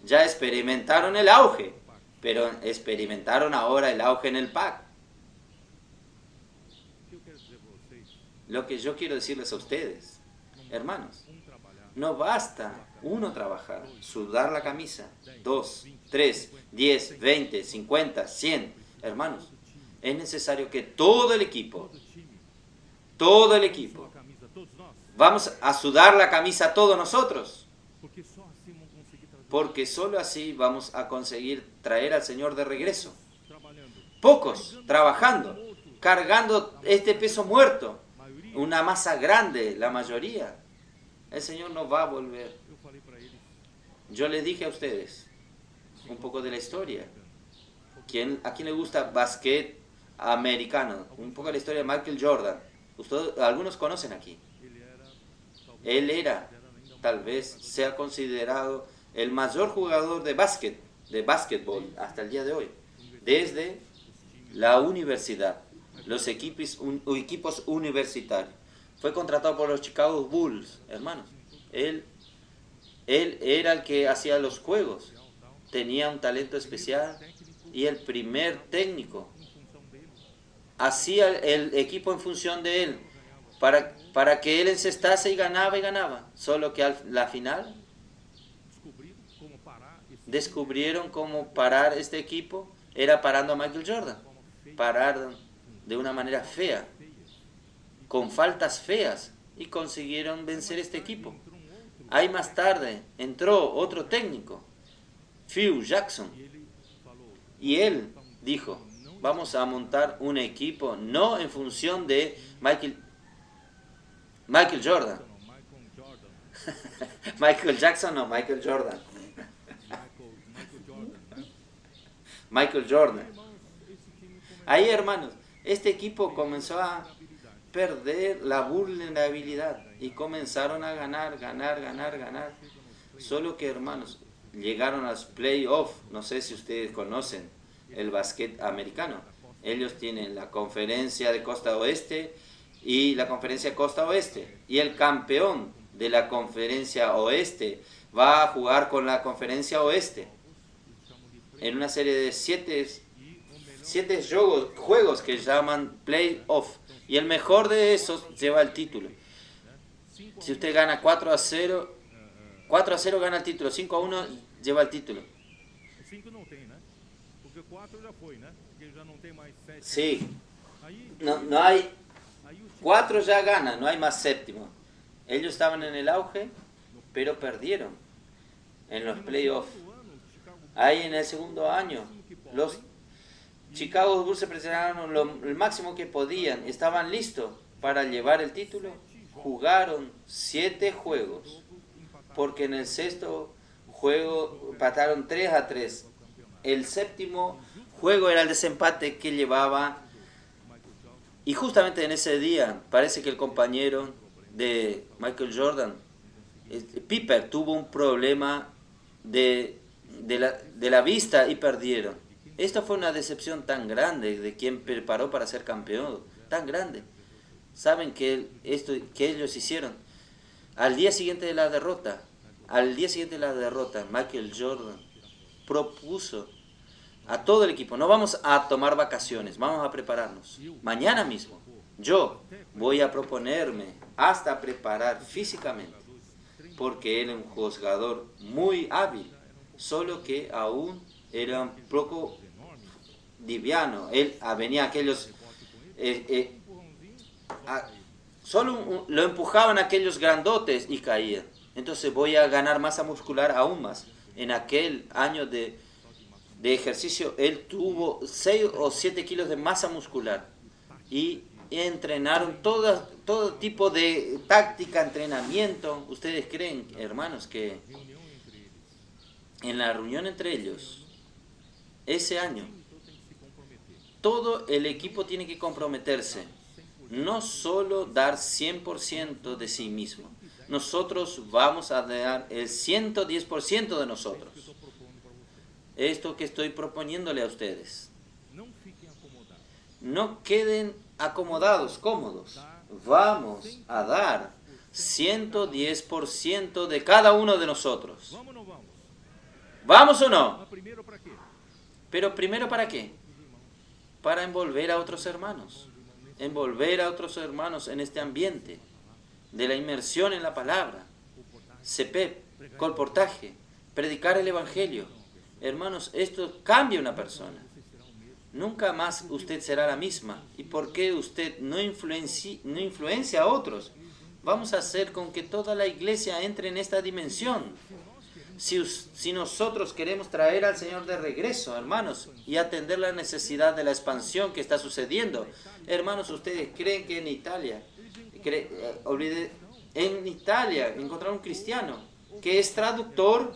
ya experimentaron el auge, pero experimentaron ahora el auge en el PAC. O que eu quero dizer para vocês? Lo que yo quiero decirles a ustedes, hermanos, Trabalhar. no basta uno trabajar, sudar la camisa, 2, 3, 10, 20, 50, 100. Hermanos, es necesario que todo el equipo, A camisa, todos nós. vamos a sudar la camisa todos nosotros, Porque só assim vamos conseguir trazer porque solo así vamos a conseguir traer al Señor de regreso. trabalhando. Pocos trabajando, cargando este peso muerto, Maioria, una masa grande, la mayoría. El Señor no va a volver. eu falei para eles, Yo les dije a ustedes un poco de la historia. ¿A quién le gusta básquet americano? Un poco de la historia de Michael Jordan. Algunos conocen aquí. ele era, talvez, Él era, tal vez, sea considerado el mayor jugador de básquetbol hasta el día de hoy. Desde la universidad, los equipos universitarios. Fue contratado por los Chicago Bulls, hermanos. Él era el que hacía los juegos. Tenía un talento especial y el primer técnico. Hacía el equipo en función de él, para que él encestase y ganaba. Solo que a la final descubrieron cómo parar este equipo. Era parando a Michael Jordan. Pararon de una manera fea, con faltas feas, y consiguieron vencer este equipo. Ahí más tarde entró otro técnico, Phil Jackson, y él dijo: vamos a montar un equipo no en función de Michael Jordan. Michael Jackson no, Michael Jordan. Michael Jordan. Ahí, hermanos, este equipo comenzó a perder la vulnerabilidad y comenzaron a ganar. Solo que, hermanos, llegaron a los playoffs. No sé si ustedes conocen el básquet americano. Ellos tienen la conferencia de costa oeste y la conferencia costa oeste. Y el campeón de la conferencia oeste va a jugar con la conferencia oeste en una serie de siete juegos que llaman playoff. Y el mejor de esos lleva el título. Si usted gana 4-0 gana el título. 5-1 lleva el título. 5 não tem, né? Porque 4 já foi, né? Porque já não tem mais 7. Sí. No hay. 4 ya gana, no hay más séptimo. Ellos estaban en el auge, pero perdieron en los playoffs. Ahí en el segundo año, los Chicago Bulls se presionaron el máximo que podían. Estaban listos para llevar el título. Jugaron 7 juegos, porque en el sexto juego empataron 3-3. El séptimo juego era el desempate que llevaba. Y justamente en ese día parece que el compañero de Michael Jordan, Piper, tuvo un problema de la vista y perdieron. Esto fue una decepción tan grande de quien preparó para ser campeón, tan grande. ¿Saben que ellos hicieron? Al día siguiente de la derrota, Michael Jordan propuso a todo el equipo: no vamos a tomar vacaciones, vamos a prepararnos. Mañana mismo yo voy a proponerme hasta preparar físicamente, porque él es un jugador muy hábil, solo que aún era un poco liviano. Él venía aquellos... solo lo empujaban aquellos grandotes y caían. Entonces voy a ganar masa muscular aún más. En aquel año de ejercicio, él tuvo 6 o 7 kilos de masa muscular. Y entrenaron todo tipo de táctica, entrenamiento. ¿Ustedes creen, hermanos, que en la reunión entre ellos, ese año, todo el equipo tiene que comprometerse? No solo dar 100% de sí mismo. Nosotros vamos a dar el 110% de nosotros. Esto que estoy proponiéndole a ustedes. No queden acomodados, cómodos. Vamos a dar 110% de cada uno de nosotros. ¿Vamos o no? Pero primero, ¿para qué? Para envolver a otros hermanos. Envolver a otros hermanos en este ambiente de la inmersión en la palabra, CPEP, colportaje, predicar el evangelio. Hermanos, esto cambia una persona. Nunca más usted será la misma. ¿Y por qué usted no influencia a otros? Vamos a hacer con que toda la iglesia entre en esta dimensión. Si nosotros queremos traer al Señor de regreso, hermanos, y atender la necesidad de la expansión que está sucediendo. Hermanos, ¿ustedes creen que en Italia, encontrar un cristiano que es traductor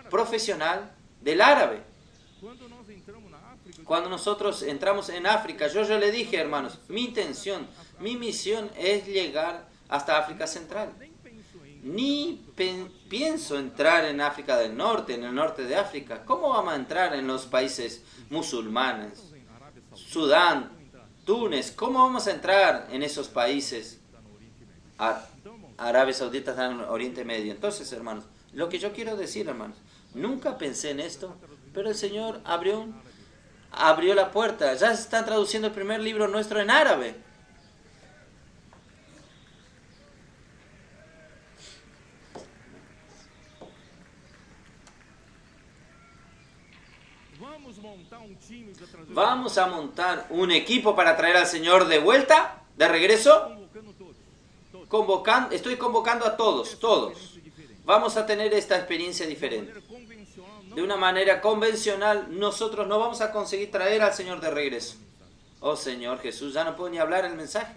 profesional del árabe? Cuando nosotros entramos en África, yo le dije, hermanos, mi misión es llegar hasta África Central. Ni pienso entrar en África del Norte, en el norte de África. ¿Cómo vamos a entrar en los países musulmanes? Sudán, Túnez. ¿Cómo vamos a entrar en esos países? Arabia Saudita está en Oriente Medio. Entonces, hermanos, lo que yo quiero decir, hermanos, nunca pensé en esto, pero el Señor abrió la puerta. Ya se están traduciendo el primer libro nuestro en árabe. Vamos a montar un equipo para traer al Señor de vuelta, de regreso. Estoy convocando a todos. Vamos a tener esta experiencia diferente. De una manera convencional, nosotros no vamos a conseguir traer al Señor de regreso. Oh Señor Jesús, ya no puedo ni hablar el mensaje.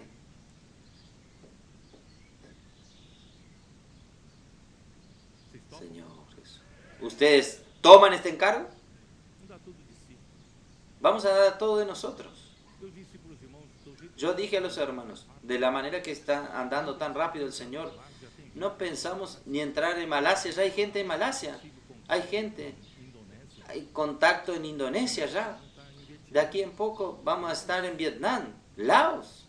Señor Jesús. ¿Ustedes toman este encargo? Vamos a dar todo de nosotros. Yo dije a los hermanos, de la manera que está andando tan rápido el Señor, no pensamos ni entrar en Malasia. Ya hay gente en Malasia, hay contacto en Indonesia ya. De aquí en poco vamos a estar en Vietnam, Laos,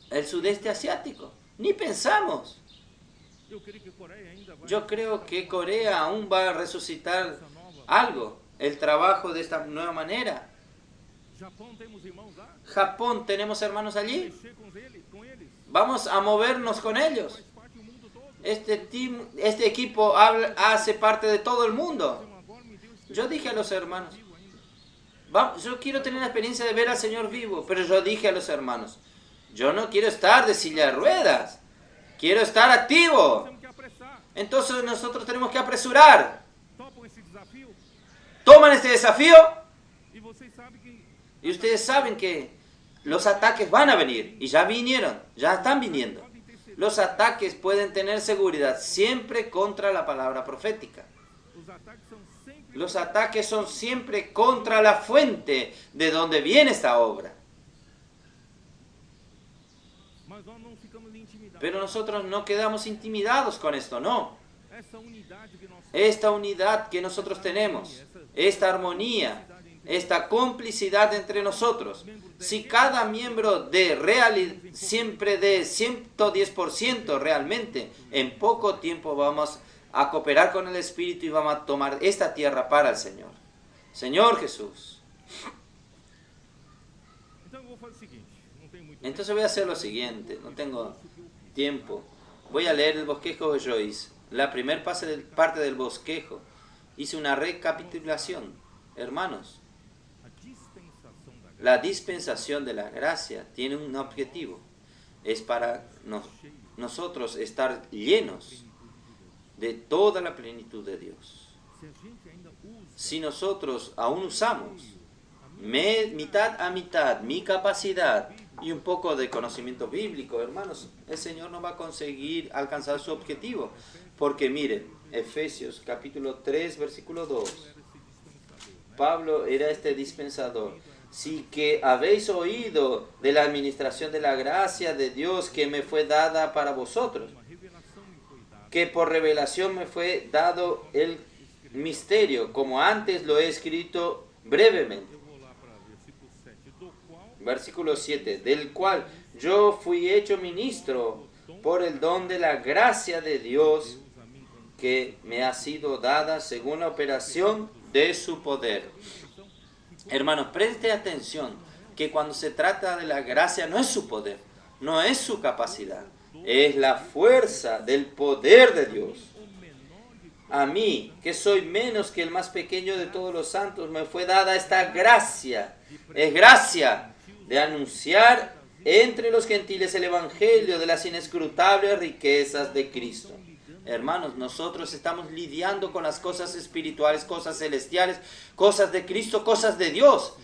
el sudeste asiático. Ni pensamos. Yo creo que Corea aún va a resucitar algo, el trabajo de esta nueva manera. Japón, tenemos hermanos allí. Vamos a movernos con ellos. Este equipo hace parte de todo el mundo. Yo dije a los hermanos, yo quiero tener la experiencia de ver al Señor vivo, pero yo dije a los hermanos, yo no quiero estar de silla de ruedas, quiero estar activo. Entonces nosotros tenemos que apresurar. ¿Toman este desafío? Y ustedes saben que los ataques van a venir, y ya vinieron, ya están viniendo. Los ataques pueden tener seguridad siempre contra la palabra profética. Los ataques son siempre contra la fuente de donde viene esta obra. Pero nosotros no quedamos intimidados con esto, no. Esta unidad que nosotros tenemos, esta armonía, esta complicidad entre nosotros, si cada miembro siempre de 110% realmente, en poco tiempo vamos a cooperar con el Espíritu y vamos a tomar esta tierra para el Señor. Señor Jesús. Entonces voy a hacer lo siguiente, no tengo tiempo. Voy a leer el bosquejo de Joyce, la primera parte del bosquejo. Hice una recapitulación. Hermanos, la dispensación de la gracia tiene un objetivo. Es para nosotros estar llenos de toda la plenitud de Dios. Si nosotros aún usamos mitad a mitad mi capacidad y un poco de conocimiento bíblico, hermanos, el Señor no va a conseguir alcanzar su objetivo. Porque miren, Efesios capítulo 3, versículo 2. Pablo era este dispensador. Sí que habéis oído de la administración de la gracia de Dios que me fue dada para vosotros, que por revelación me fue dado el misterio, como antes lo he escrito brevemente. Versículo 7, del cual yo fui hecho ministro por el don de la gracia de Dios que me ha sido dada según la operación de su poder. Hermanos, preste atención que cuando se trata de la gracia no es su poder, no es su capacidad, es la fuerza del poder de Dios. A mí, que soy menos que el más pequeño de todos los santos, me fue dada esta gracia. Es gracia de anunciar entre los gentiles el evangelio de las inescrutables riquezas de Cristo. Hermanos, nosotros estamos lidiando con las cosas espirituales, cosas celestiales, cosas de Cristo, cosas de Dios.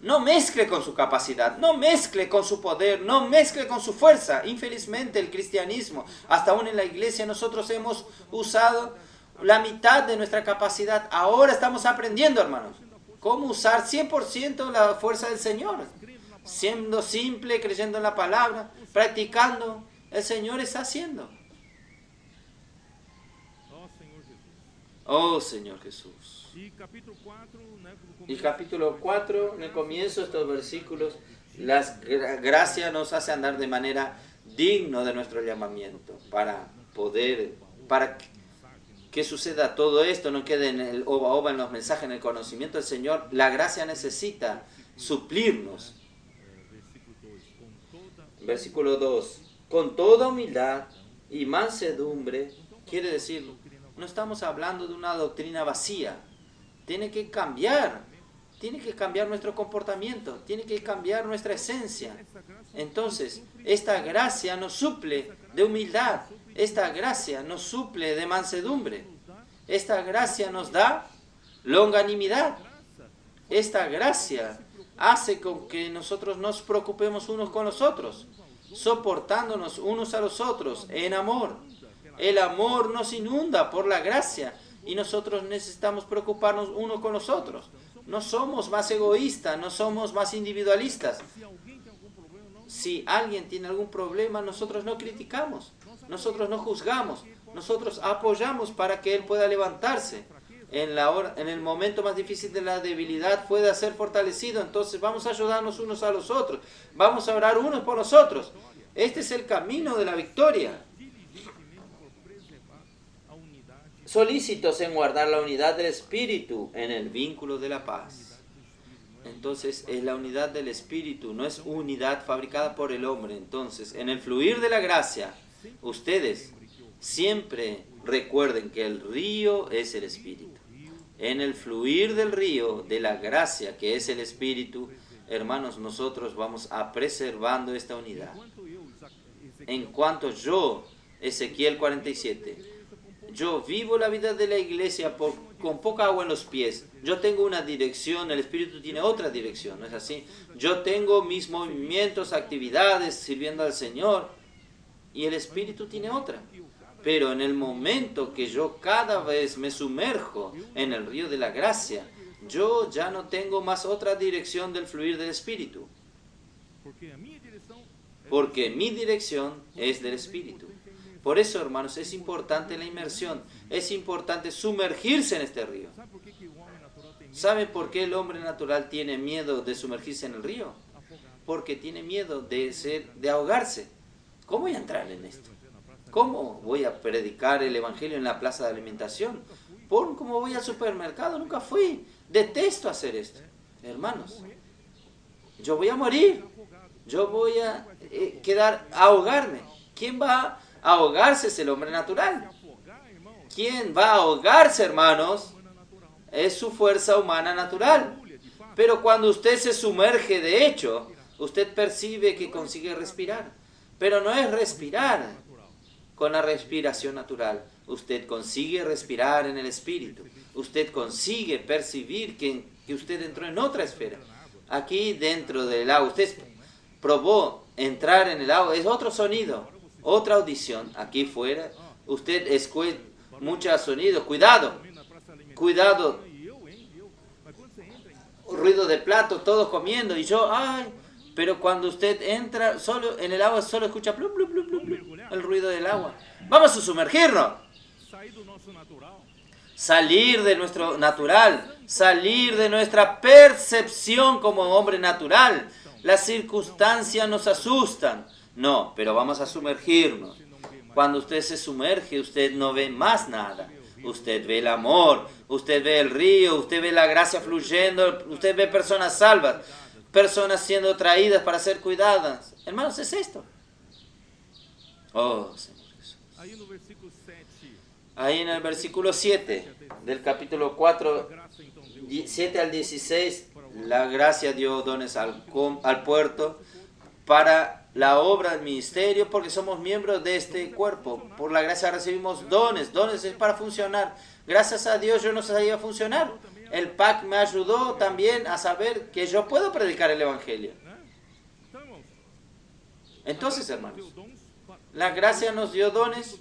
No mezcle con su capacidad, no mezcle con su poder, no mezcle con su fuerza. Infelizmente el cristianismo, hasta aún en la iglesia, nosotros hemos usado la mitad de nuestra capacidad. Ahora estamos aprendiendo, hermanos, cómo usar 100% la fuerza del Señor. Siendo simple, creyendo en la palabra, practicando, el Señor está haciendo. Oh Señor Jesús. E capítulo 4, né, Y capítulo 4, en el comienzo de estos versículos, la gracia nos hace andar de manera digna de nuestro llamamiento, para que suceda todo esto, no quede en el oba en los mensajes, en el conocimiento del Señor. La gracia necesita suplirnos. Versículo 2, con toda humildad y mansedumbre, quiere decir, no estamos hablando de una doctrina vacía, tiene que cambiar nuestro comportamiento, tiene que cambiar nuestra esencia. Entonces, esta gracia nos suple de humildad, esta gracia nos suple de mansedumbre, esta gracia nos da longanimidad, esta gracia hace con que nosotros nos preocupemos unos con los otros, soportándonos unos a los otros en amor. El amor nos inunda por la gracia y nosotros necesitamos preocuparnos unos con los otros. No somos más egoístas, no somos más individualistas. Si alguien tiene algún problema, nosotros no criticamos, nosotros no juzgamos, nosotros apoyamos para que él pueda levantarse. En el momento más difícil de la debilidad pueda ser fortalecido. Entonces vamos a ayudarnos unos a los otros, vamos a orar unos por los otros. Este es el camino de la victoria. Solícitos en guardar la unidad del Espíritu en el vínculo de la paz. Entonces es la unidad del Espíritu, no es unidad fabricada por el hombre. Entonces, en el fluir de la gracia, ustedes siempre recuerden que el río es el Espíritu. En el fluir del río de la gracia, que es el Espíritu, hermanos, nosotros vamos a preservando esta unidad. En cuanto yo, Ezequiel 47, yo vivo la vida de la iglesia con poca agua en los pies. Yo tengo una dirección, el Espíritu tiene otra dirección, ¿no es así? Yo tengo mis movimientos, actividades, sirviendo al Señor, y el Espíritu tiene otra. Pero en el momento que yo cada vez me sumerjo en el río de la gracia, yo ya no tengo más otra dirección del fluir del Espíritu. Porque mi dirección es del Espíritu. Por eso, hermanos, es importante la inmersión, es importante sumergirse en este río. ¿Sabe por qué el hombre natural tiene miedo de sumergirse en el río? Porque tiene miedo de ahogarse. ¿Cómo voy a entrar en esto? ¿Cómo voy a predicar el Evangelio en la plaza de alimentación? ¿Cómo voy al supermercado? Nunca fui. Detesto hacer esto. Hermanos, yo voy a morir. Yo voy a ahogarme. ¿Quién va a ahogarse? Es el hombre natural. ¿Quién va a ahogarse, hermanos? Es su fuerza humana natural. Pero cuando usted se sumerge, de hecho, usted percibe que consigue respirar. Pero no es respirar con la respiración natural. Usted consigue respirar en el Espíritu. Usted consigue percibir que usted entró en otra esfera. Aquí dentro del agua, usted probó entrar en el agua, es otro sonido, otra audición. Aquí fuera, usted escucha muchos sonidos. Cuidado, cuidado. Ruido de plato, todos comiendo, y yo, pero cuando usted entra solo en el agua, solo escucha plum, plum, plum, plum, plum, el ruido del agua. Vamos a sumergirnos. Salir de nuestro natural, salir de nuestra percepción como hombre natural. Las circunstancias nos asustan. No, pero vamos a sumergirnos. Cuando usted se sumerge, usted no ve más nada. Usted ve el amor, usted ve el río, usted ve la gracia fluyendo, usted ve personas salvas, personas siendo traídas para ser cuidadas. Hermanos, es esto. Oh, Señor Jesús. Ahí en el versículo 7 del capítulo 4, 7 al 16, la gracia dio dones al puerto para la obra del ministerio, porque somos miembros de este cuerpo. Por la gracia recibimos dones. Dones es para funcionar. Gracias a Dios yo no sabía funcionar. El PAC me ayudó también a saber que yo puedo predicar el Evangelio. Entonces, hermanos, la gracia nos dio dones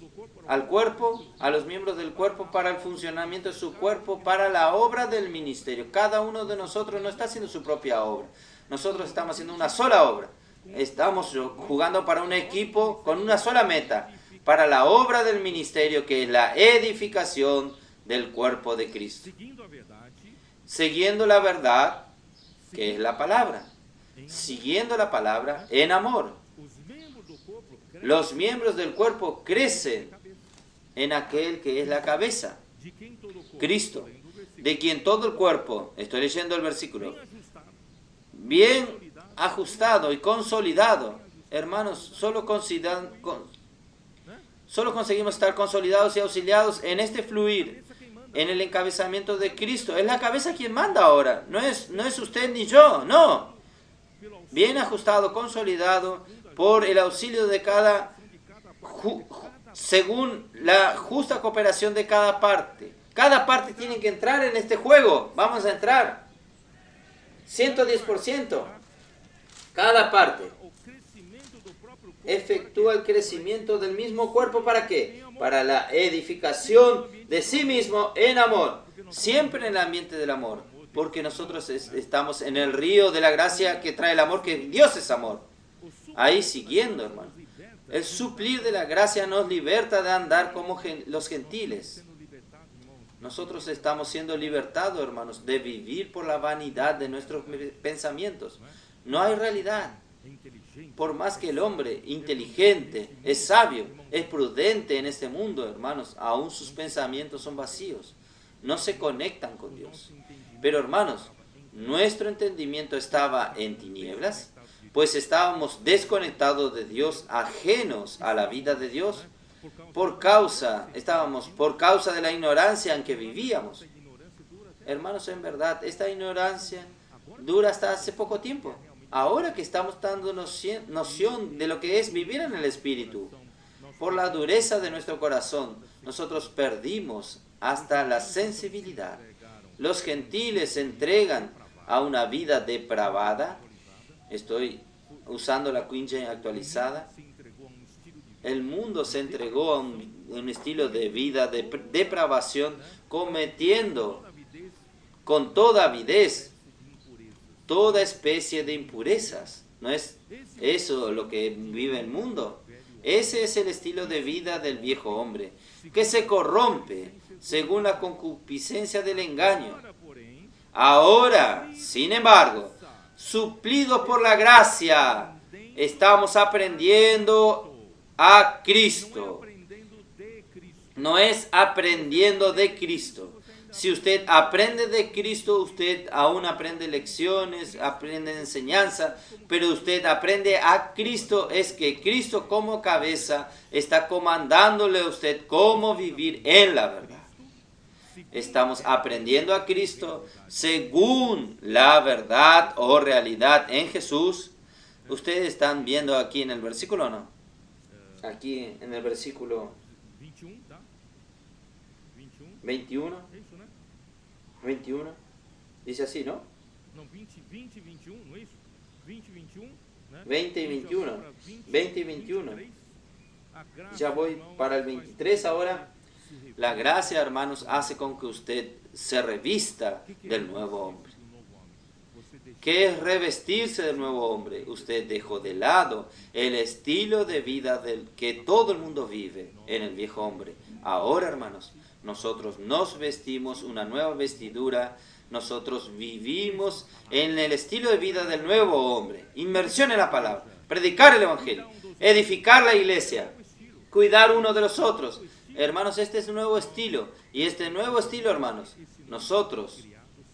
al cuerpo, a los miembros del cuerpo, para el funcionamiento de su cuerpo, para la obra del ministerio. Cada uno de nosotros no está haciendo su propia obra. Nosotros estamos haciendo una sola obra. Estamos jugando para un equipo con una sola meta, para la obra del ministerio, que es la edificación del cuerpo de Cristo, seguindo a verdade, siguiendo la verdad, que es la palabra, siguiendo la palabra en amor. os membros do corpo crescem Los miembros del cuerpo crecen en aquel que es la cabeza, de quem todo o corpo, Cristo, além do versículo, de quien todo el cuerpo, estoy leyendo el versículo, bem ajustado, bien ajustado y consolidado. Hermanos, solo conseguimos estar consolidados y auxiliados en este fluir, cabeça quem manda, en el encabezamiento de Cristo. Es la cabeza quien manda ahora, no es usted ni yo, no. pelo auxílio Bien ajustado, consolidado por el auxilio de cada, de cada según la justa cooperación de cada parte. Cada parte tiene que entrar en este juego. Vamos a entrar. 110%. Cada parte o crescimento do próprio corpo, efectúa el crecimiento del mismo cuerpo. ¿Para qué? Para la edificación de sí mismo en amor. Siempre en el ambiente del amor. Porque nosotros estamos en el río de la gracia que trae el amor, que Dios es amor. Ahí siguiendo, hermano. El suplir de la gracia nos liberta de andar como los gentiles. sendo libertado, irmãos, Nosotros estamos siendo libertados, hermanos, de vivir por la vanidad de nuestros pensamientos. No hay realidad. é inteligente, Por más que el hombre inteligente, es sabio, es prudente en este mundo, hermanos, aún sus pensamientos son vacíos. No se conectan con Dios. Pero, hermanos, nuestro entendimiento estaba en tinieblas, pues estábamos desconectados de Dios, ajenos a la vida de Dios, por causa de la ignorancia en que vivíamos. ignorância dura até Hermanos, en verdad, esta ignorancia dura hasta hace poco tiempo. Ahora que estamos dando noción de lo que es vivir en el Espíritu, por la dureza de nuestro corazón, nosotros perdimos hasta la sensibilidad. Los gentiles se entregan a una vida depravada. Estoy usando la King James actualizada. se entregou a estilo de vida El mundo se entregó a un estilo de vida de depravación, cometiendo avidez con toda avidez de impureza. toda especie de impurezas. ¿No es eso lo que vive el mundo? Ese es el estilo de vida del viejo hombre, que se corrompe según la concupiscencia del engaño. Agora, porém, Ahora, sin embargo, suplidos por la gracia, estamos aprendiendo a Cristo. aprendendo de Cristo. No es aprendiendo de Cristo. Si usted aprende de Cristo, usted aún aprende lecciones, aprende enseñanza, pero usted aprende a Cristo, es que Cristo como cabeza está comandándole a usted cómo vivir en la verdad. Estamos aprendiendo a Cristo según la verdad o realidad en Jesús. Ustedes están viendo aquí en el versículo, ¿no? Aquí en el versículo 21, tá? 21, 21. é isso, né? 21, dice así, ¿no? Não, 20, 21, não é isso? 20, 21, né? 20 y 21, 20 y 21. 23. A graça, Ya voy irmãos, para el faz 23 ahora. se revela. La gracia, hermanos, hace con que usted se revista del nuevo hombre. Do novo homem. Você deixa ¿Qué es revestirse del nuevo hombre? Usted dejó de lado el estilo de vida del que todo el mundo vive en el viejo hombre. Ahora, hermanos, nosotros nos vestimos una nueva vestidura. Nosotros vivimos en el estilo de vida del nuevo hombre. Inmersión en la palabra, predicar el evangelio, edificar la iglesia, cuidar uno de los otros. Hermanos, este es un nuevo estilo. Y este nuevo estilo, hermanos, nosotros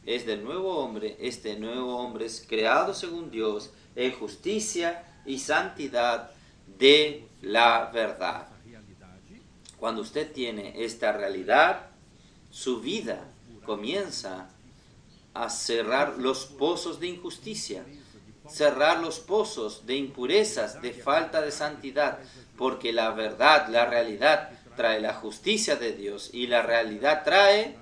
es del nuevo hombre. Este nuevo hombre es creado según Dios en justicia y santidad de la verdad. essa realidade, Cuando usted tiene esta realidad, su vida comienza a cerrar los pozos de injusticia, cerrar los pozos de impurezas, de falta de santidad, porque la verdad, la realidad trae la justicia de Dios y la realidad trae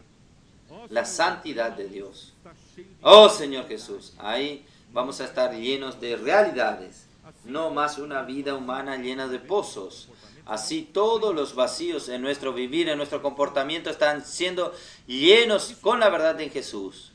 la santidad de Dios. está cheio de Oh Señor Jesús, ahí vamos a estar llenos de realidades, no más una vida humana llena de pozos. Así todos los vacíos en nuestro vivir, en nuestro comportamiento están siendo llenos con la verdad en Jesús.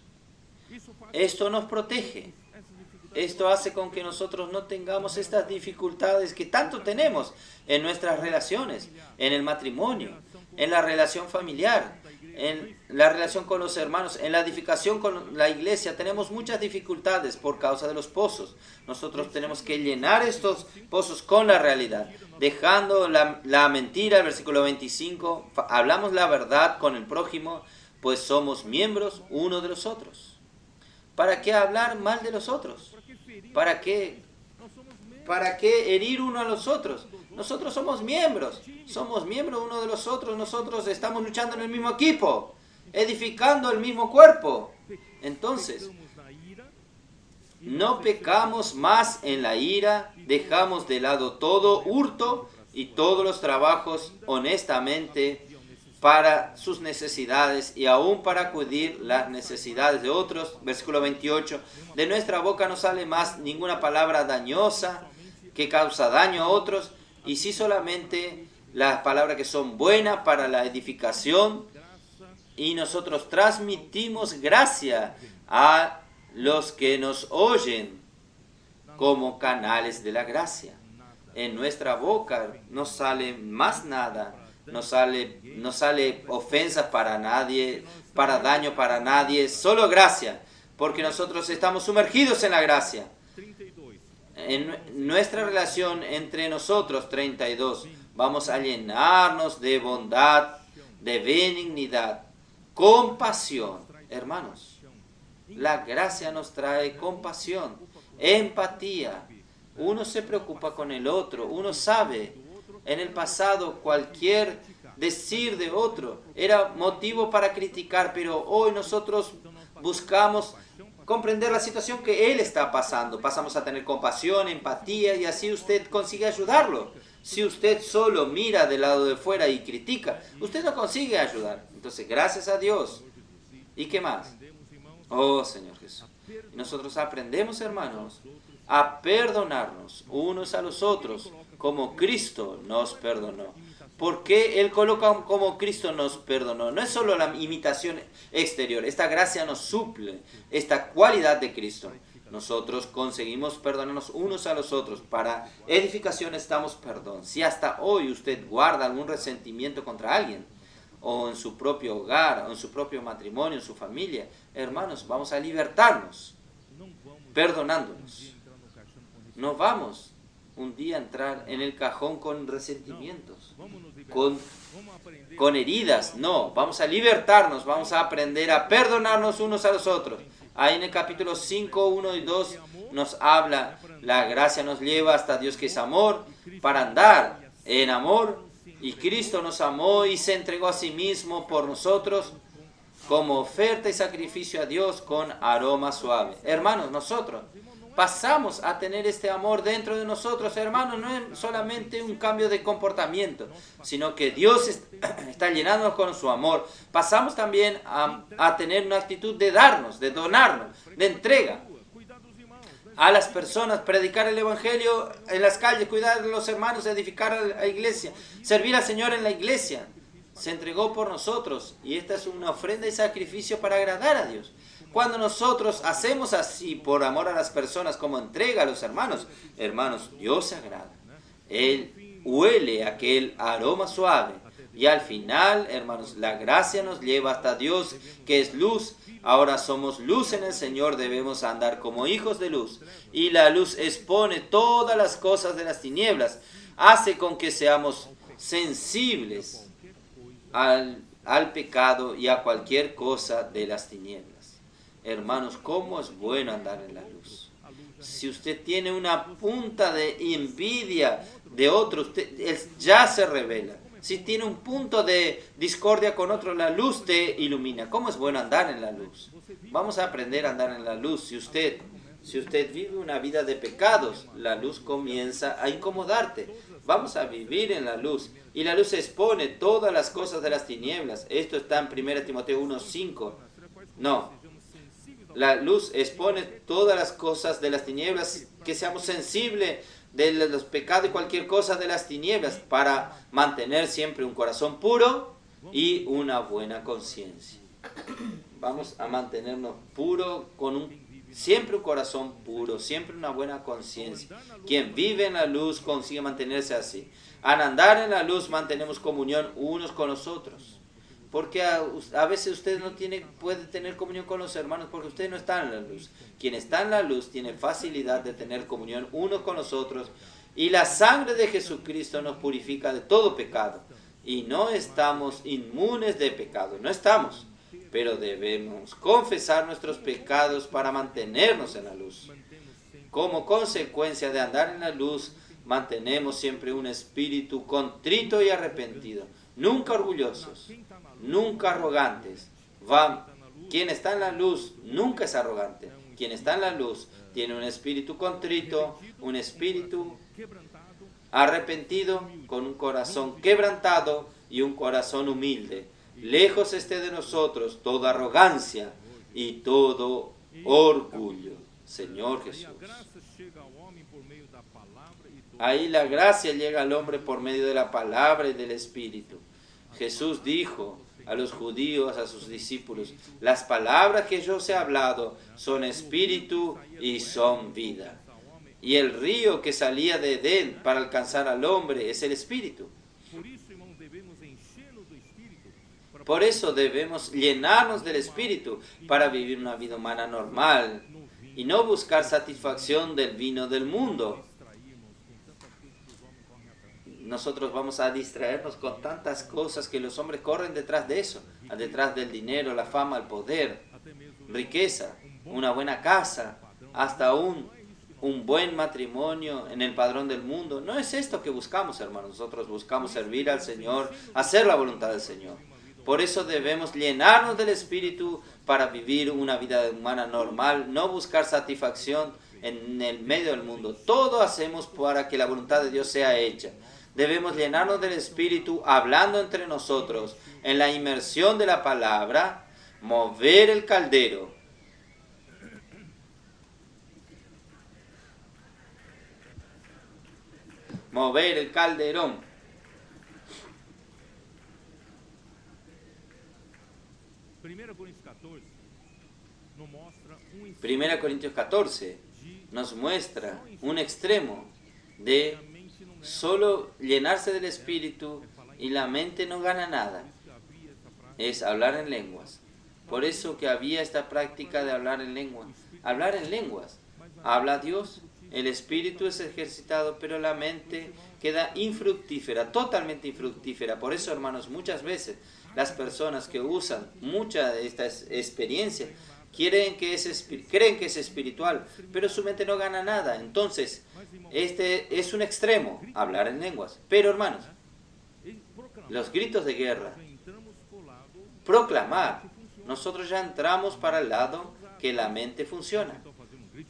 isso faz Esto nos protege. essas dificuldades. Esto hace con que nosotros no tengamos estas dificultades que tanto tenemos en nuestras relaciones, en el matrimonio, en la relación familiar, en la relación con los hermanos, en la edificación con la iglesia, tenemos muchas dificultades por causa de los pozos. Nosotros tenemos que llenar estos pozos con la realidad, dejando la mentira. El versículo 25, hablamos la verdad con el prójimo, pues somos miembros uno de los otros. ¿Para qué hablar mal de los otros? ¿Para qué herir uno a los otros? Nosotros somos miembros uno de los otros. Nosotros estamos luchando en el mismo equipo, edificando el mismo cuerpo. Entonces, no pecamos más en la ira, dejamos de lado todo hurto y todos los trabajos honestamente para sus necesidades y aún para acudir las necesidades de otros. Versículo 28, de nuestra boca no sale más ninguna palabra dañosa que causa daño a otros, y sí solamente las palabras que son buenas para la edificación, y nosotros transmitimos gracia a los que nos oyen como canales de la gracia. En nuestra boca no sale más nada, no sale ofensas para nadie, para daño para nadie, solo gracia, porque nosotros estamos sumergidos en la gracia. En nuestra relación entre nosotros, 32, vamos a llenarnos de bondad, de benignidad, compasión. Hermanos, la gracia nos trae compasión, empatía. Uno se preocupa con el otro, uno sabe. En el pasado cualquier decir de otro era motivo para criticar, pero hoy nosotros buscamos comprender la situación que él está pasando. Pasamos a tener compasión, empatía, y así usted consigue ayudarlo. Si usted solo mira del lado de fuera y critica, usted no consigue ayudar. Entonces, gracias a Dios. ¿Y qué más? Oh, Señor Jesús. Nosotros aprendemos, hermanos, a perdonarnos unos a los otros como Cristo nos perdonó. ¿Por qué Él coloca como Cristo nos perdonó? No es solo la imitación exterior. Esta gracia nos suple esta cualidad de Cristo. Nosotros conseguimos perdonarnos unos a los otros. Para edificación necesitamos perdón. Si hasta hoy usted guarda algún resentimiento contra alguien, o en su propio hogar, o en su propio matrimonio, en su familia, hermanos, vamos a libertarnos perdonándonos. No vamos un día a entrar en el cajón con resentimientos, con heridas. No, vamos a libertarnos, vamos a aprender a perdonarnos unos a los otros. Ahí en el capítulo 5, 1 y 2 nos habla, la gracia nos lleva hasta Dios que es amor, para andar en amor, y Cristo nos amó y se entregó a sí mismo por nosotros como oferta y sacrificio a Dios con aroma suave. Hermanos, nosotros pasamos a tener este amor dentro de nosotros, hermanos. No es solamente un cambio de comportamiento, sino que Dios está llenándonos con su amor. Pasamos también a tener una actitud de darnos, de donarnos, de entrega a las personas, predicar el Evangelio en las calles, cuidar de los hermanos, edificar a la iglesia, servir al Señor en la iglesia. Se entregó por nosotros, y esta es una ofrenda y sacrificio para agradar a Dios. Cuando nosotros hacemos así por amor a las personas, como entrega a los hermanos, Dios se agrada. Él huele aquel aroma suave. Y al final, hermanos, la gracia nos lleva hasta Dios, que es luz. Ahora somos luz en el Señor, debemos andar como hijos de luz. Y la luz expone todas las cosas de las tinieblas, hace con que seamos sensibles al pecado y a cualquier cosa de las tinieblas. Hermanos, ¿cómo es bueno andar en la luz? Si usted tiene una punta de envidia de otro, él ya se revela. Si tiene un punto de discordia con otro, la luz te ilumina. ¿Cómo es bueno andar en la luz? Vamos a aprender a andar en la luz. Si usted vive una vida de pecados, la luz comienza a incomodarte. Vamos a vivir en la luz. Y la luz expone todas las cosas de las tinieblas. Esto está en 1 Timoteo 1:5. No. La luz expone todas las cosas de las tinieblas, que seamos sensibles de los pecados y cualquier cosa de las tinieblas, para mantener siempre un corazón puro y una buena conciencia. Vamos a mantenernos puros, siempre un corazón puro, siempre una buena conciencia. Quien vive en la luz consigue mantenerse así. Al andar en la luz mantenemos comunión unos con los otros. Porque a veces usted no puede tener comunión con los hermanos porque usted no está en la luz. Quien está en la luz tiene facilidad de tener comunión unos con los otros. Y la sangre de Jesucristo nos purifica de todo pecado. Y no estamos inmunes de pecado, no estamos. Pero debemos confesar nuestros pecados para mantenernos en la luz. Como consecuencia de andar en la luz, mantenemos siempre un espíritu contrito y arrepentido. Nunca orgullosos, nunca arrogantes. Quien está en la luz nunca es arrogante. Quien está en la luz tiene un espíritu contrito, un espíritu arrepentido, con un corazón quebrantado y un corazón humilde. Lejos esté de nosotros toda arrogancia y todo orgullo. Señor Jesús. Ahí la gracia llega al hombre por medio de la palabra y del Espíritu. Jesús dijo a los judíos, a sus discípulos, las palabras que yo os he hablado son espíritu y son vida. Y el río que salía de Edén para alcanzar al hombre es el Espíritu. Por eso debemos llenarnos del Espíritu para vivir una vida humana normal y no buscar satisfacción del vino del mundo. Nosotros vamos a distraernos con tantas cosas que los hombres corren detrás de eso, detrás del dinero, la fama, el poder, riqueza, una buena casa, hasta un buen matrimonio en el padrón del mundo. No es esto que buscamos, hermanos. Nosotros buscamos servir al Señor, hacer la voluntad del Señor. Por eso debemos llenarnos del Espíritu para vivir una vida humana normal, no buscar satisfacción en el medio del mundo. Todo hacemos para que la voluntad de Dios sea hecha. Debemos llenarnos del Espíritu hablando entre nosotros, en la inmersión de la palabra, mover el caldero. Mover el calderón. 1 Corintios 14 nos muestra un extremo de solo llenarse del Espíritu y la mente no gana nada. Es hablar en lenguas. Por eso que había esta práctica de hablar en lenguas. Hablar en lenguas. Habla Dios, el Espíritu es ejercitado, pero la mente queda infructífera, totalmente infructífera. Por eso, hermanos, muchas veces las personas que usan mucha de esta experiencia creen que es espiritual, pero su mente no gana nada. Entonces, este es un extremo, hablar en lenguas. Pero, hermanos, los gritos de guerra, proclamar, nosotros ya entramos para el lado que la mente funciona.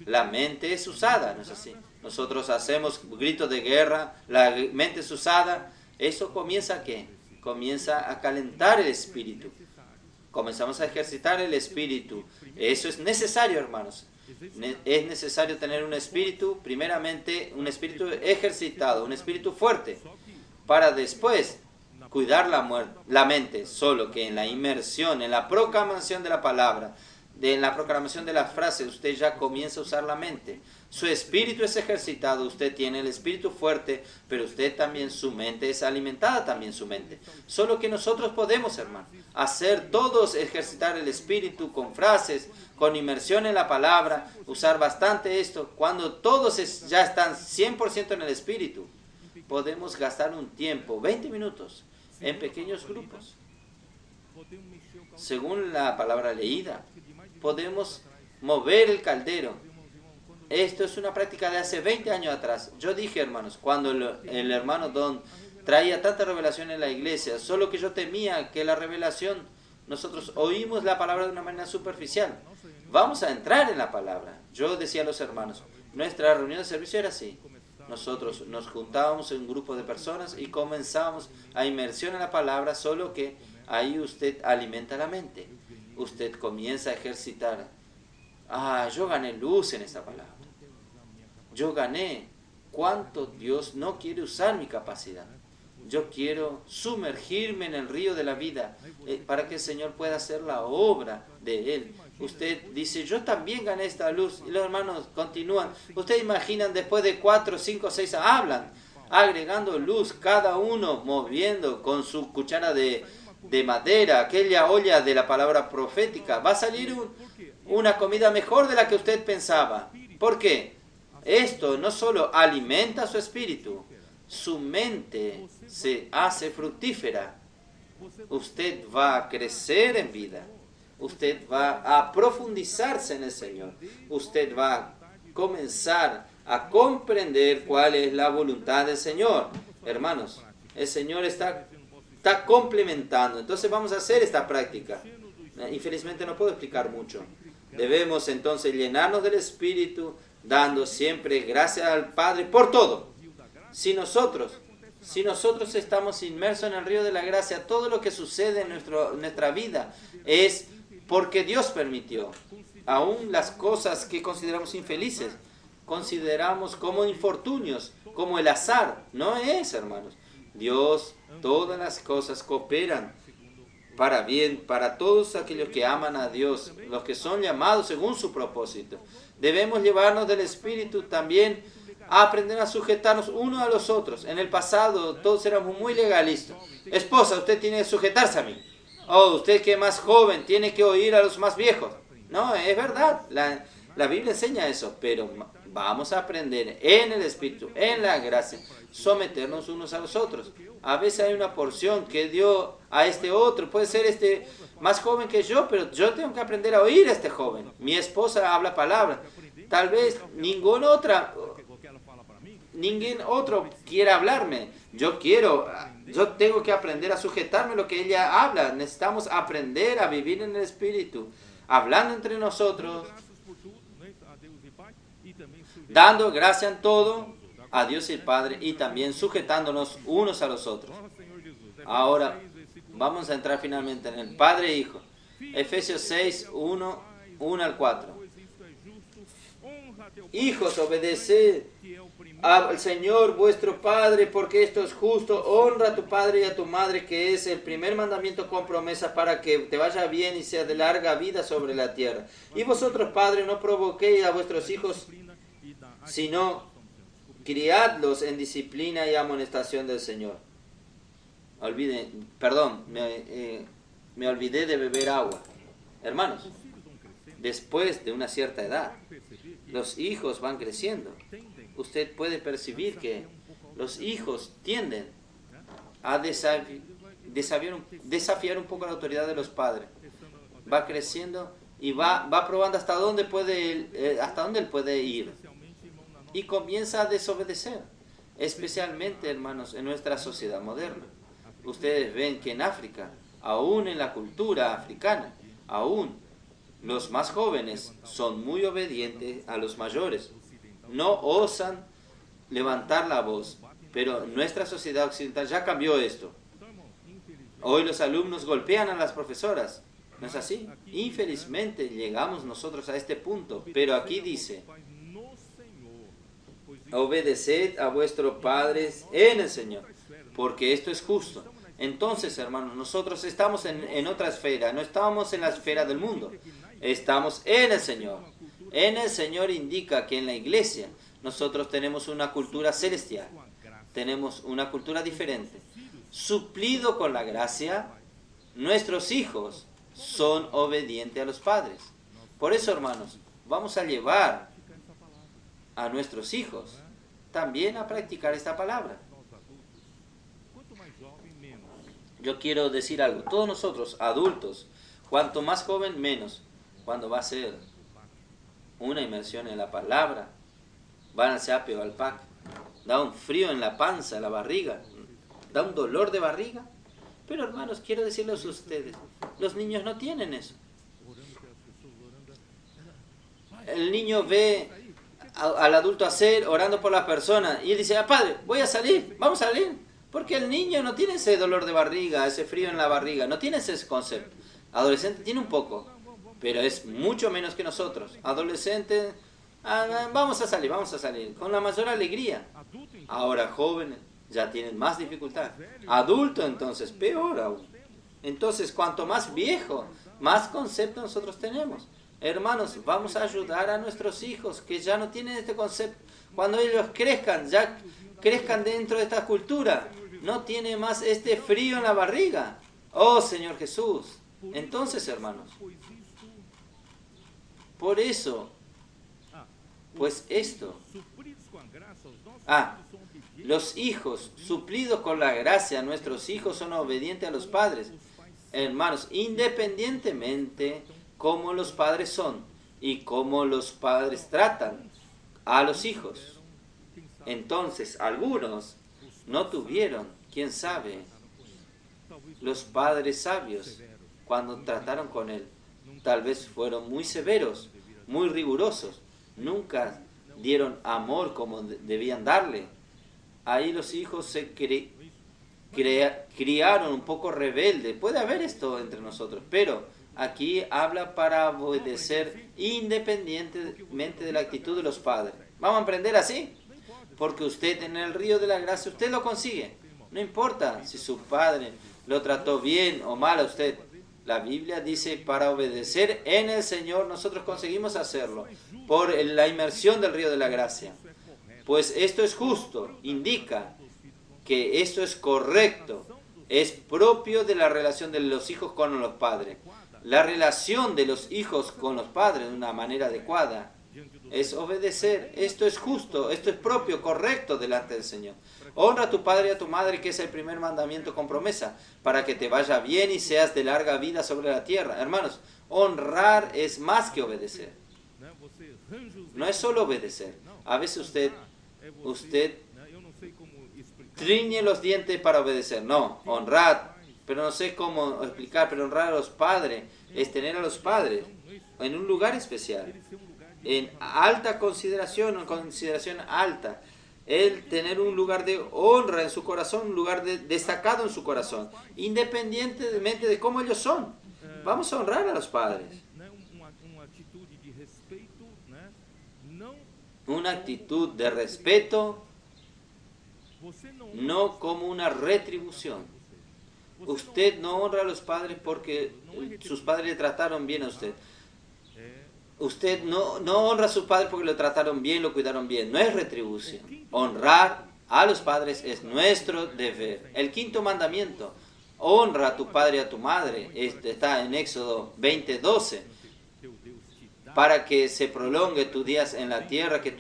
La mente es usada, ¿no es así? Nosotros hacemos gritos de guerra, la mente es usada. Eso comienza ¿a qué? Comienza a calentar el espíritu. Comenzamos a ejercitar el espíritu. Eso es necesario, hermanos. Es necesario tener un espíritu, primeramente un ejercitado, un espíritu fuerte, para después cuidar la mente. Solo que en la inmersión, en la proclamación de la palabra, en la proclamación de las frases, usted ya comienza a usar la mente. Su espíritu es ejercitado, usted tiene el espíritu fuerte, pero usted también, su mente es alimentada también su mente. Solo que nosotros podemos, hermano, hacer todos, ejercitar el espíritu con frases, con inmersión en la palabra, usar bastante esto. Cuando todos ya están 100% en el espíritu, podemos gastar un tiempo, 20 minutos, en pequeños grupos. Según la palabra leída, podemos mover el caldero. Esto es una práctica de hace 20 años atrás. Yo dije, hermanos, cuando el hermano Don traía tanta revelación en la iglesia, solo que yo temía que la revelación, nosotros oímos la palabra de una manera superficial. Vamos a entrar en la palabra. Yo decía a los hermanos, nuestra reunión de servicio era así. Nosotros nos juntábamos en un grupo de personas y comenzábamos a inmersión en la palabra, solo que ahí usted alimenta la mente. Usted comienza a ejercitar. Yo gané luz en esta palabra. Yo gané. ¿Cuánto Dios no quiere usar mi capacidad? Yo quiero sumergirme en el río de la vida para que el Señor pueda hacer la obra de Él. Usted dice, yo también gané esta luz. Y los hermanos continúan. Ustedes imaginan, después de 4, 5, 6, hablan, agregando luz, cada uno moviendo con su cuchara de de madera, aquella olla de la palabra profética, va a salir una comida mejor de la que usted pensaba. ¿Por qué? Esto no solo alimenta su espíritu, su mente se hace fructífera. Usted va a crecer en vida. Usted va a profundizarse en el Señor. Usted va a comenzar a comprender cuál es la voluntad del Señor. Hermanos, el Señor está complementando. Entonces vamos a hacer esta práctica. Infelizmente no puedo explicar mucho. Debemos entonces llenarnos del Espíritu, dando siempre gracias al Padre por todo. Si nosotros estamos inmersos en el río de la gracia, todo lo que sucede en nuestra vida es porque Dios permitió. Aún las cosas que consideramos infelices, consideramos como infortunios, como el azar. No es, hermanos. Dios, todas las cosas cooperan para bien, para todos aquellos que aman a Dios, los que son llamados según su propósito. Debemos llevarnos del Espíritu también a aprender a sujetarnos unos a los otros. En el pasado todos éramos muy legalistas. Esposa, usted tiene que sujetarse a mí. Oh, usted que es más joven tiene que oír a los más viejos. No, es verdad, la Biblia enseña eso, pero vamos a aprender en el Espíritu, en la gracia, someternos unos a los otros. A veces hay una porción que dio a este otro, puede ser este más joven que yo, pero yo tengo que aprender a oír a este joven. Mi esposa habla palabra, tal vez ningún otro quiera hablarme. Yo tengo que aprender a sujetarme a lo que ella habla. Necesitamos aprender a vivir en el Espíritu, hablando entre nosotros, dando gracia en todo a Dios el Padre y también sujetándonos unos a los otros. Ahora vamos a entrar finalmente en el Padre e Hijo. Efesios 6, 1 al 4. Hijos, obedeced al Señor vuestro Padre, porque esto es justo. Honra a tu padre y a tu madre, que es el primer mandamiento con promesa para que te vaya bien y sea de larga vida sobre la tierra. Y vosotros, padres, no provoquéis a vuestros hijos, sino criadlos en disciplina y amonestación del Señor. Me olvidé de beber agua. Hermanos, después de una cierta edad, los hijos van creciendo. Usted puede percibir que los hijos tienden a desafiar un poco la autoridad de los padres. Va creciendo y va probando hasta dónde él puede ir. Y comienza a desobedecer, especialmente, hermanos, en nuestra sociedad moderna. Ustedes ven que en África, aún en la cultura africana, aún los más jóvenes son muy obedientes a los mayores. No osan levantar la voz, pero nuestra sociedad occidental ya cambió esto. Hoy los alumnos golpean a las profesoras, ¿no es así? Infelizmente llegamos nosotros a este punto, pero aquí dice: obedeced a vuestros padres en el Señor, porque esto es justo. Entonces, hermanos, nosotros estamos en otra esfera, no estamos en la esfera del mundo, estamos en el Señor. En el Señor indica que en la iglesia nosotros tenemos una cultura celestial, tenemos una cultura diferente. Suplido con la gracia, nuestros hijos son obedientes a los padres. Por eso, hermanos, vamos a llevar a nuestros hijos también a practicar esta palabra. Yo quiero decir algo. Todos nosotros, adultos, cuanto más joven, menos. Cuando va a ser una inmersión en la palabra, van al SEAPE o al PAC, da un frío en la panza, en la barriga, da un dolor de barriga. Pero, hermanos, quiero decirles a ustedes, los niños no tienen eso. El niño ve al adulto orando por las personas, y él dice: padre, voy a salir, vamos a salir. Porque el niño no tiene ese dolor de barriga, ese frío en la barriga, no tiene ese concepto. Adolescente tiene un poco, pero es mucho menos que nosotros. Adolescente, vamos a salir, con la mayor alegría. Ahora jóvenes ya tienen más dificultad. Adulto, entonces, peor aún. Entonces, cuanto más viejo, más concepto nosotros tenemos. Hermanos, vamos a ayudar a nuestros hijos que ya no tienen este concepto. Cuando ellos crezcan, dentro de esta cultura, no tiene más este frío en la barriga. Oh Señor Jesús. Entonces, hermanos, por eso, pues esto, los hijos suplidos con la gracia, nuestros hijos son obedientes a los padres. Hermanos, independientemente cómo los padres son y cómo los padres tratan a los hijos. Entonces, algunos no tuvieron, quién sabe, los padres sabios cuando trataron con él. Tal vez fueron muy severos, muy rigurosos. Nunca dieron amor como debían darle. Ahí los hijos se criaron un poco rebeldes. Puede haber esto entre nosotros, pero aquí habla para obedecer independientemente de la actitud de los padres. ¿Vamos a aprender así? Porque usted en el río de la gracia, usted lo consigue. No importa si su padre lo trató bien o mal a usted. La Biblia dice, para obedecer en el Señor, nosotros conseguimos hacerlo por la inmersión del río de la gracia. Pues esto es justo, indica que esto es correcto, es propio de la relación de los hijos con los padres. La relación de los hijos con los padres de una manera adecuada es obedecer. Esto es justo, esto es propio, correcto delante del Señor. Honra a tu padre y a tu madre, que es el primer mandamiento con promesa, para que te vaya bien y seas de larga vida sobre la tierra. Hermanos, honrar es más que obedecer. No es solo obedecer. A veces usted triñe los dientes para obedecer. No, honrar, pero no sé cómo explicar, pero honrar a los padres es tener a los padres en un lugar especial, en alta consideración, en consideración alta. El tener un lugar de honra en su corazón, un lugar destacado en su corazón, independientemente de cómo ellos son. Vamos a honrar a los padres. Una actitud de respeto, no como una retribución. Usted no honra a los padres porque sus padres le trataron bien a usted. Usted no honra a sus padres porque lo trataron bien, lo cuidaron bien. No es retribución. Honrar a los padres es nuestro deber. El quinto mandamiento, honra a tu padre y a tu madre, está en Éxodo 20:12. Para que se prolongue tus días en la tierra que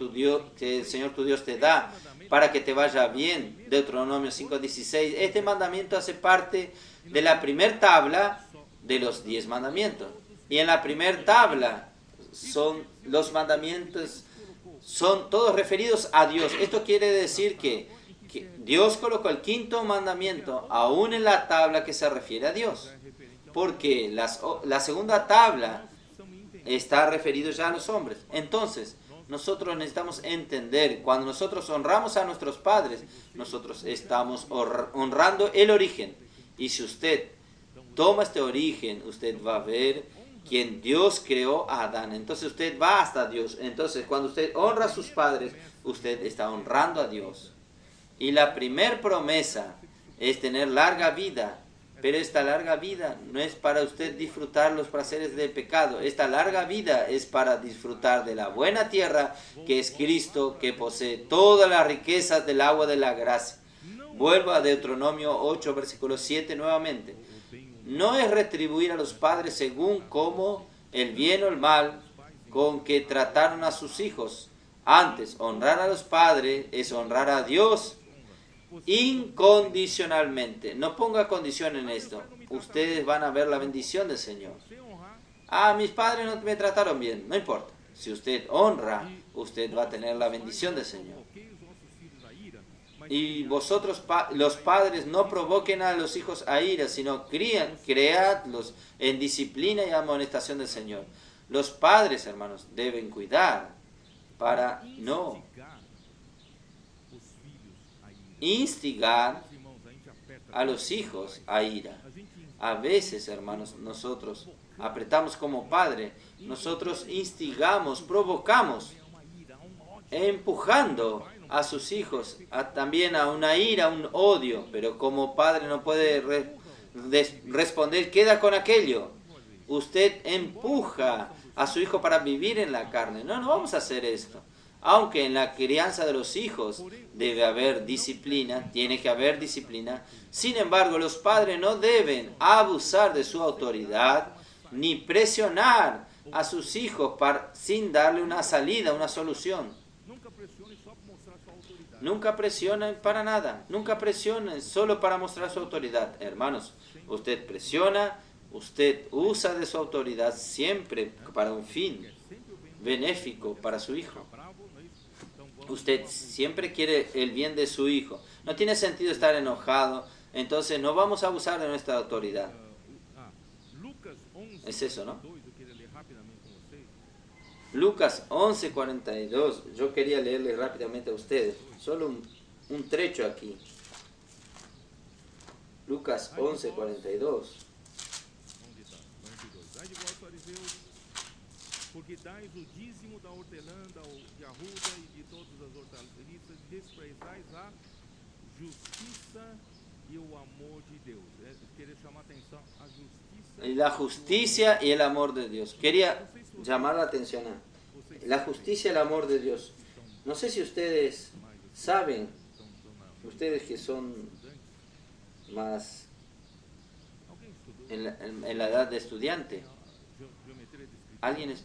el Señor tu Dios te da, para que te vaya bien. Deuteronomio 5:16. Este mandamiento hace parte de la primer tabla de los 10 mandamientos. Y en la primer tabla son los mandamientos, son todos referidos a Dios. Esto quiere decir que Dios colocó el quinto mandamiento aún en la tabla que se refiere a Dios, porque la segunda tabla está referido ya a los hombres. Entonces, nosotros necesitamos entender, cuando nosotros honramos a nuestros padres, nosotros estamos honrando el origen. Y si usted toma este origen, usted va a ver quien Dios creó a Adán. Entonces usted va hasta Dios. Entonces cuando usted honra a sus padres, usted está honrando a Dios. Y la primer promesa es tener larga vida. Pero esta larga vida no es para usted disfrutar los placeres del pecado. Esta larga vida es para disfrutar de la buena tierra que es Cristo, que posee todas las riquezas del agua de la gracia. Vuelvo a Deuteronomio 8, versículo 7 nuevamente. No es retribuir a los padres según como el bien o el mal con que trataron a sus hijos. Antes, honrar a los padres es honrar a Dios incondicionalmente. No ponga condición en esto. Ustedes van a ver la bendición del Señor. Mis padres no me trataron bien. No importa. Si usted honra, usted va a tener la bendición del Señor. Y vosotros, los padres, no provoquen a los hijos a ira, sino creadlos en disciplina y amonestación del Señor. Los padres, hermanos, deben cuidar para no instigar a los hijos a ira. A veces, hermanos, nosotros apretamos como padre, nosotros instigamos, provocamos, empujando a sus hijos también a una ira, a un odio, pero como padre no puede responder, queda con aquello. Usted empuja a su hijo para vivir en la carne. No vamos a hacer esto. Aunque en la crianza de los hijos debe haber disciplina, tiene que haber disciplina, sin embargo los padres no deben abusar de su autoridad ni presionar a sus hijos sin darle una salida, una solución. Nunca presionen para nada, nunca presionen solo para mostrar su autoridad. Hermanos, usted presiona, usted usa de su autoridad siempre para un fin benéfico para su hijo. Usted siempre quiere el bien de su hijo. No tiene sentido estar enojado, entonces no vamos a abusar de nuestra autoridad. Es eso, ¿no? Lucas 11:42. Yo quería leerle rápidamente a ustedes. Solo un trecho aquí. Lucas 11:42. Porque dais o dízimo da hortelã, de arruda e de todas as hortaliças, desprezais a justiça e o amor de Deus. Queria chamar a atenção a justiça. La justicia y el amor de Dios. Quería llamar la atención a la justicia y el amor de Dios. No sé si ustedes saben, ustedes que son más en la edad de estudiante, alguien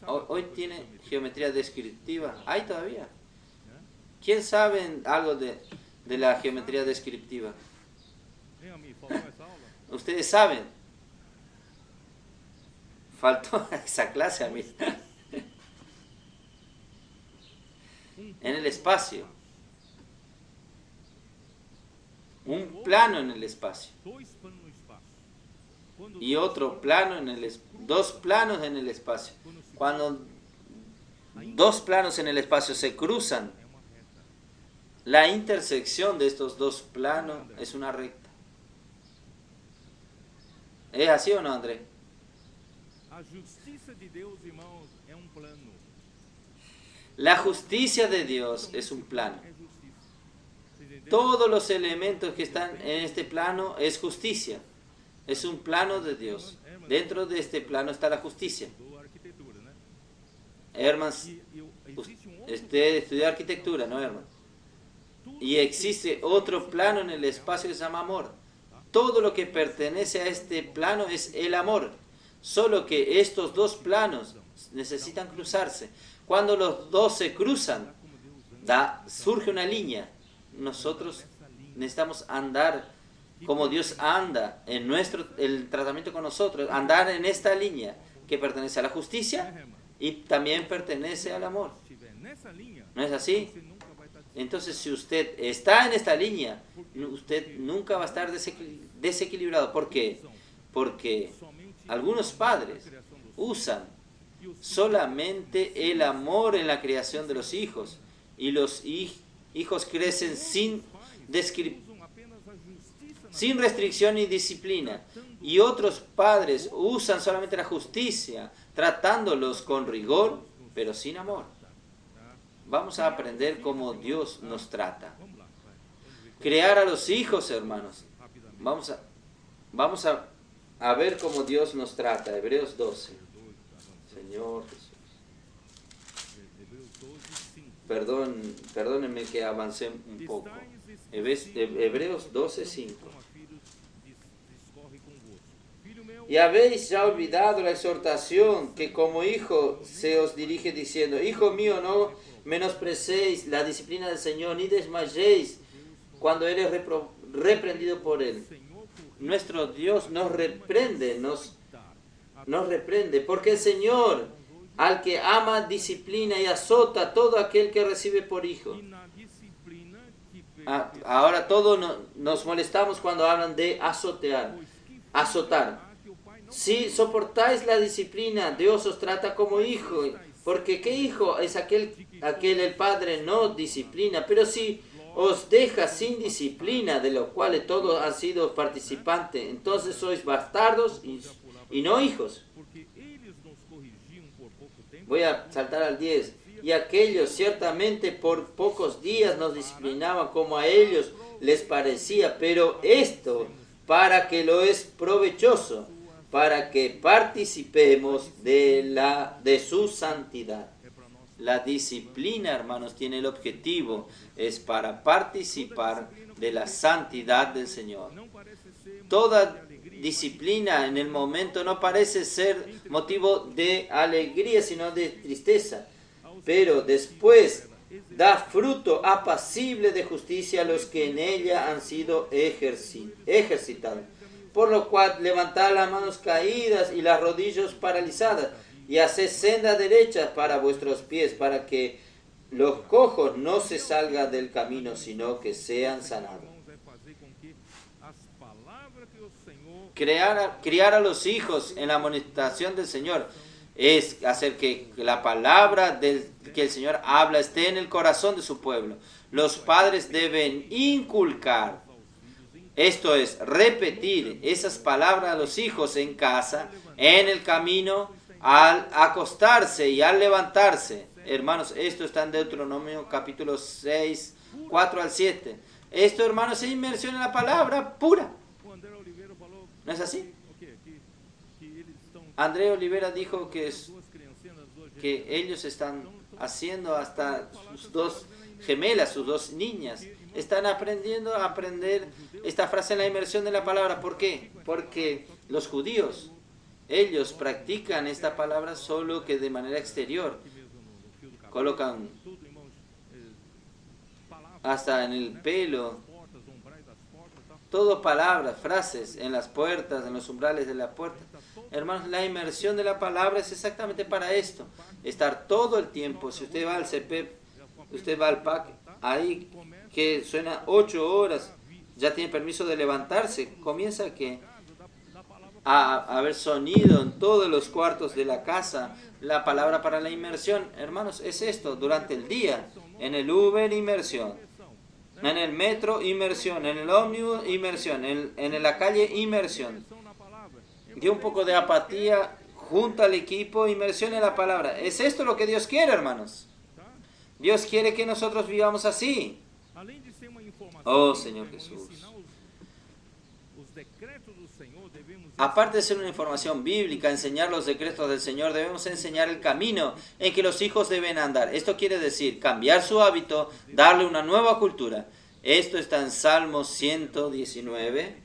hoy tiene geometría descriptiva. ¿Hay todavía? ¿Quién sabe algo de la geometría descriptiva? Ustedes saben. Faltó esa clase a mí. En el espacio. Un plano en el espacio. Y otro plano en el espacio. Dos planos en el espacio. Cuando dos planos en el espacio se cruzan, la intersección de estos dos planos es una recta. ¿Es así o no, André? La justicia de Dios es un plano. Todos los elementos que están en este plano es justicia. Es un plano de Dios. Dentro de este plano está la justicia. Hermanos, usted estudió arquitectura, ¿no, hermano? Y existe otro plano en el espacio que se llama amor. Todo lo que pertenece a este plano es el amor. Solo que estos dos planos necesitan cruzarse. Cuando los dos se cruzan, surge una línea. Nosotros necesitamos andar como Dios anda en el tratamiento con nosotros. Andar en esta línea que pertenece a la justicia y también pertenece al amor. ¿No es así? Entonces, si usted está en esta línea, usted nunca va a estar desequilibrado. ¿Por qué? Porque algunos padres usan solamente el amor en la creación de los hijos y los hijos crecen sin restricción ni disciplina. Y otros padres usan solamente la justicia, tratándolos con rigor, pero sin amor. Vamos a aprender cómo Dios nos trata. Crear a los hijos, hermanos. Vamos a ver cómo Dios nos trata. Hebreos 12. Señor Jesús. Perdónenme que avancé un poco. Hebreos 12, 5. Y habéis ya olvidado la exhortación que como hijo se os dirige diciendo: Hijo mío, no menosprecéis la disciplina del Señor, ni desmayéis cuando eres reprendido por Él. Nuestro Dios nos reprende, nos reprende, porque el Señor, al que ama, disciplina y azota a todo aquel que recibe por hijo. Ahora todos nos molestamos cuando hablan de azotar. Si soportáis la disciplina, Dios os trata como hijo, porque ¿qué hijo es aquel el padre no disciplina? Pero si os deja sin disciplina, de lo cual todos han sido participantes, entonces sois bastardos y no hijos. Voy a saltar al 10. Y aquellos ciertamente por pocos días nos disciplinaban como a ellos les parecía, pero esto para que lo es provechoso, para que participemos de su santidad. La disciplina, hermanos, tiene el objetivo, es para participar de la santidad del Señor. Toda disciplina en el momento no parece ser motivo de alegría, sino de tristeza, pero después da fruto apacible de justicia a los que en ella han sido ejercitados. Por lo cual, levantad las manos caídas y las rodillas paralizadas, y haced sendas derechas para vuestros pies, para que los cojos no se salgan del camino, sino que sean sanados. Criar a los hijos en la amonestación del Señor es hacer que la palabra que el Señor habla esté en el corazón de su pueblo. Los padres deben inculcar, esto es, repetir esas palabras a los hijos en casa, en el camino, al acostarse y al levantarse. Hermanos, esto está en Deuteronomio capítulo 6, 4 al 7. Esto, hermanos, es inmersión en la palabra pura. ¿No es así? André Olivera dijo que ellos están haciendo hasta sus dos gemelas, sus dos niñas, están aprendiendo a aprender esta frase en la inmersión de la palabra. ¿Por qué? Porque los judíos, ellos practican esta palabra solo que de manera exterior. Colocan hasta en el pelo, todo palabras, frases en las puertas, en los umbrales de la puerta. Hermanos, la inmersión de la palabra es exactamente para esto. Estar todo el tiempo. Si usted va al CPEP, usted va al PAC, ahí que suena 8 horas, ya tiene permiso de levantarse. Comienza a haber sonido en todos los cuartos de la casa. La palabra para la inmersión, hermanos, es esto. Durante el día, en el Uber, inmersión. En el metro, inmersión. En el ómnibus, inmersión. En la calle, inmersión. Y un poco de apatía junto al equipo, inmersión en la palabra. ¿Es esto lo que Dios quiere, hermanos? Dios quiere que nosotros vivamos así. Oh, Señor Jesús. Aparte de ser una información bíblica, enseñar los decretos del Señor, debemos enseñar el camino en que los hijos deben andar. Esto quiere decir cambiar su hábito, darle una nueva cultura. Esto está en Salmo 119.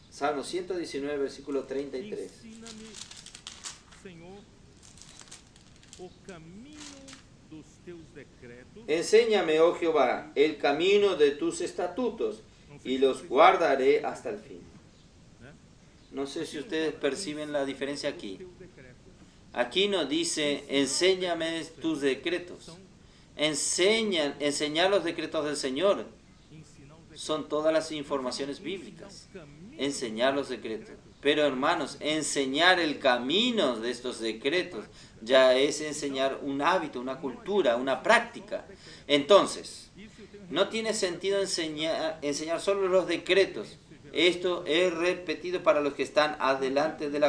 Salmo 119, versículo 33. Enséñame, oh Jehová, el camino de tus estatutos, y los guardaré hasta el fin. No sé si ustedes perciben la diferencia aquí. Aquí nos dice, enséñame tus decretos. Enseñar los decretos del Señor. Son todas las informaciones bíblicas. Enseñar los decretos. Pero hermanos, enseñar el camino de estos decretos ya es enseñar un hábito, una cultura, una práctica. Entonces, no tiene sentido enseñar solo los decretos. Esto es repetido para los que están adelante de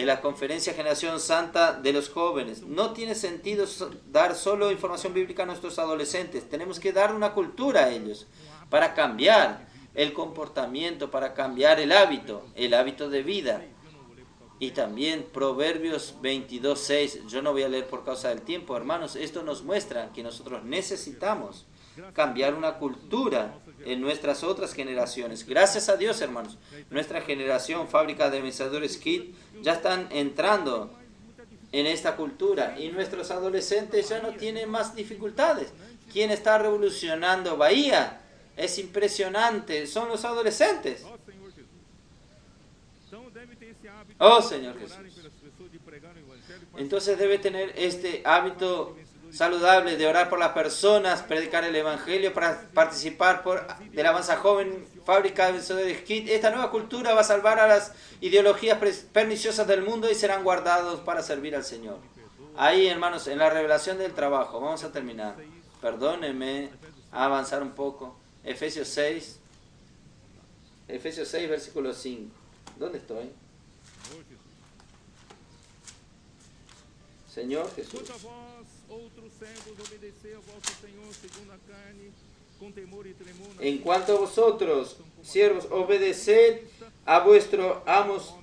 la Conferencia Generación Santa de los jóvenes. No tiene sentido dar solo información bíblica a nuestros adolescentes. Tenemos que dar una cultura a ellos para cambiar el comportamiento, para cambiar el hábito de vida. Y también Proverbios 22:6. Yo no voy a leer por causa del tiempo, hermanos. Esto nos muestra que nosotros necesitamos cambiar una cultura en nuestras otras generaciones. Gracias a Dios, hermanos. Nuestra generación, fábrica de mensadores KID, ya están entrando en esta cultura. Y nuestros adolescentes ya no tienen más dificultades. ¿Quién está revolucionando Bahía? Es impresionante. Son los adolescentes. Oh, Señor Jesús. Entonces debe tener este hábito saludable de orar por las personas, predicar el Evangelio, para participar de la Avanza Joven, fábrica de vencedores KID. Esta nueva cultura va a salvar a las ideologías perniciosas del mundo y serán guardados para servir al Señor. Ahí, hermanos, en la revelación del trabajo, vamos a terminar. Perdónenme a avanzar un poco. Efesios 6, versículo 5. ¿Dónde estoy? Señor Jesús. Outros servos, obedecei ao vosso Senhor segundo a carne, com temor e tremor na En cuanto a vosotros, siervos, obedeced a vuestros amos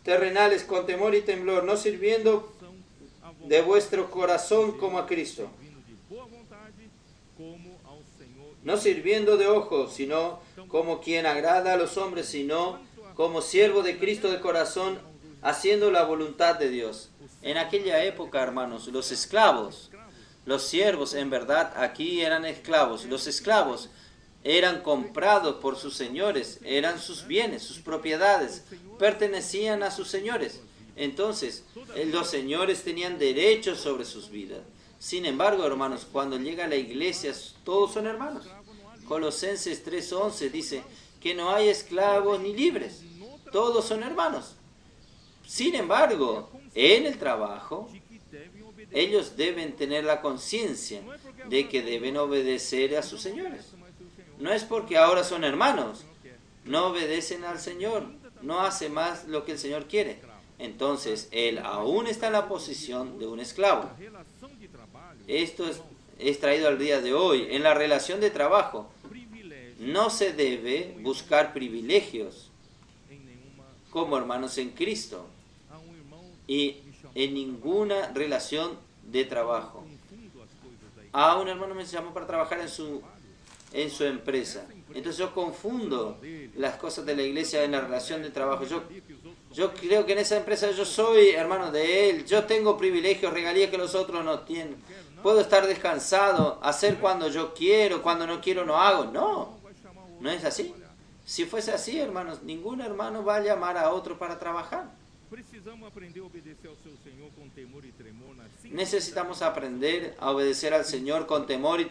terrenales con temor y temblor, no sirviendo de vuestro corazón como a Cristo, servindo de boa vontade, como ao Senhor. no sirviendo de ojos, sino como quien agrada a los hombres, sino como siervo de Cristo de corazón, haciendo la voluntad de Dios. En aquella época, hermanos, los esclavos, los siervos en verdad aquí eran esclavos. Los esclavos eran comprados por sus señores, eran sus bienes, sus propiedades, pertenecían a sus señores. Entonces, los señores tenían derechos sobre sus vidas. Sin embargo, hermanos, cuando llega la iglesia, todos son hermanos. Colosenses 3:11 dice que no hay esclavos ni libres, todos son hermanos. Sin embargo, en el trabajo, ellos deben tener la conciencia de que deben obedecer a sus señores. No es porque ahora son hermanos, no obedecen al Señor, no hace más lo que el Señor quiere. Entonces, él aún está en la posición de un esclavo. Esto es traído al día de hoy. En la relación de trabajo, no se debe buscar privilegios como hermanos en Cristo y en ninguna relación de trabajo. Un hermano me llamó para trabajar en su empresa. Entonces yo confundo las cosas de la iglesia en la relación de trabajo. Yo creo que en esa empresa yo soy hermano de él, yo tengo privilegios, regalías que los otros no tienen. Puedo estar descansado, hacer cuando yo quiero, cuando no quiero no hago. No, no es así. Si fuese así, hermanos, ningún hermano va a llamar a otro para trabajar. Necesitamos aprender a obedecer al Señor con temor y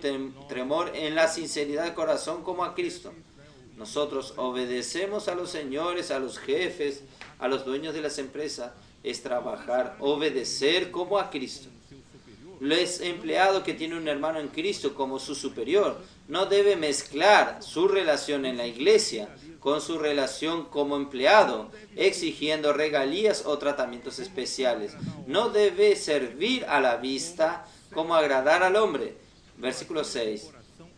tremor en la sinceridad de corazón como a Cristo. Nosotros obedecemos a los señores, a los jefes, a los dueños de las empresas. Es trabajar, obedecer como a Cristo. El empleado que tiene un hermano en Cristo como su superior no debe mezclar su relación en la iglesia con su relación como empleado, exigiendo regalías o tratamientos especiales. No debe servir a la vista como agradar al hombre, versículo 6,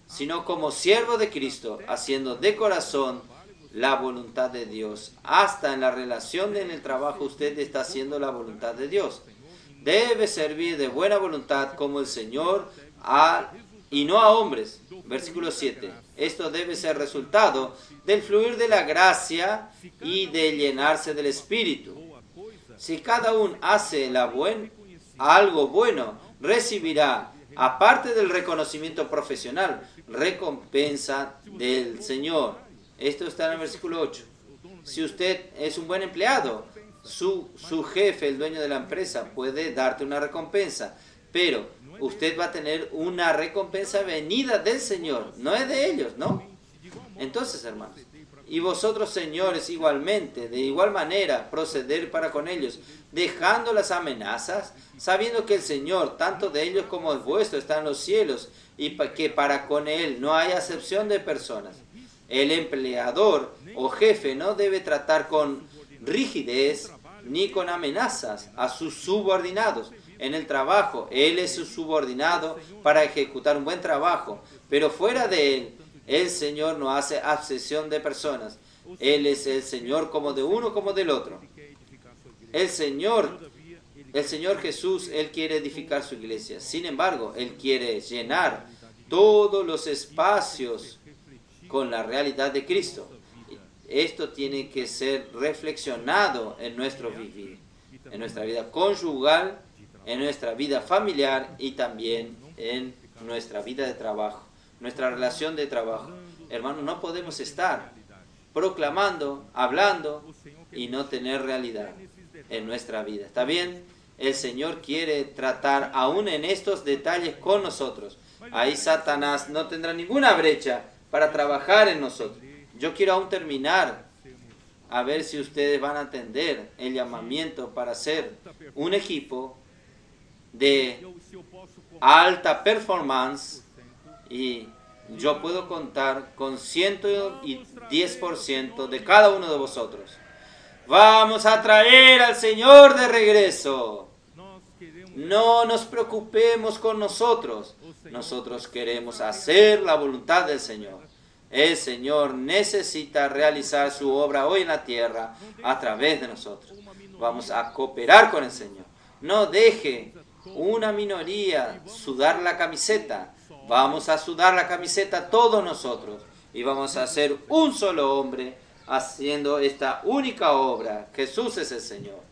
sino como siervo de Cristo, haciendo de corazón la voluntad de Dios. Hasta en la relación en el trabajo usted está haciendo la voluntad de Dios. Debe servir de buena voluntad como el Señor y no a hombres. Versículo 7. Esto debe ser resultado del fluir de la gracia y de llenarse del Espíritu. Si cada uno hace algo bueno, recibirá, aparte del reconocimiento profesional, recompensa del Señor. Esto está en el versículo 8. Si usted es un buen empleado, su jefe, el dueño de la empresa, puede darte una recompensa, pero usted va a tener una recompensa venida del Señor, no es de ellos, ¿no? Entonces, hermanos, y vosotros, señores, igualmente, de igual manera, proceder para con ellos, dejando las amenazas, sabiendo que el Señor, tanto de ellos como el vuestro, está en los cielos, y que para con Él no hay acepción de personas. El empleador o jefe no debe tratar con rigidez ni con amenazas a sus subordinados. En el trabajo, él es su subordinado para ejecutar un buen trabajo, pero fuera de él, el Señor no hace acepción de personas. Él es el Señor como de uno como del otro. El Señor Jesús, Él quiere edificar su iglesia. Sin embargo, Él quiere llenar todos los espacios con la realidad de Cristo. Esto tiene que ser reflexionado en nuestro vivir, en nuestra vida conyugal, en nuestra vida familiar y también en nuestra vida de trabajo, nuestra relación de trabajo. Hermanos, no podemos estar proclamando, hablando y no tener realidad en nuestra vida. ¿Está bien? El Señor quiere tratar aún en estos detalles con nosotros. Ahí Satanás no tendrá ninguna brecha para trabajar en nosotros. Yo quiero aún terminar a ver si ustedes van a entender el llamamiento para ser un equipo de alta performance, y yo puedo contar con 110% de cada uno de vosotros. Vamos a traer al Señor de regreso. No nos preocupemos con nosotros. Nosotros queremos hacer la voluntad del Señor. El Señor necesita realizar su obra hoy en la tierra a través de nosotros. Vamos a cooperar con el Señor. No deje una minoría sudar la camiseta. Vamos a sudar la camiseta todos nosotros y vamos a ser un solo hombre haciendo esta única obra. Jesús es el Señor.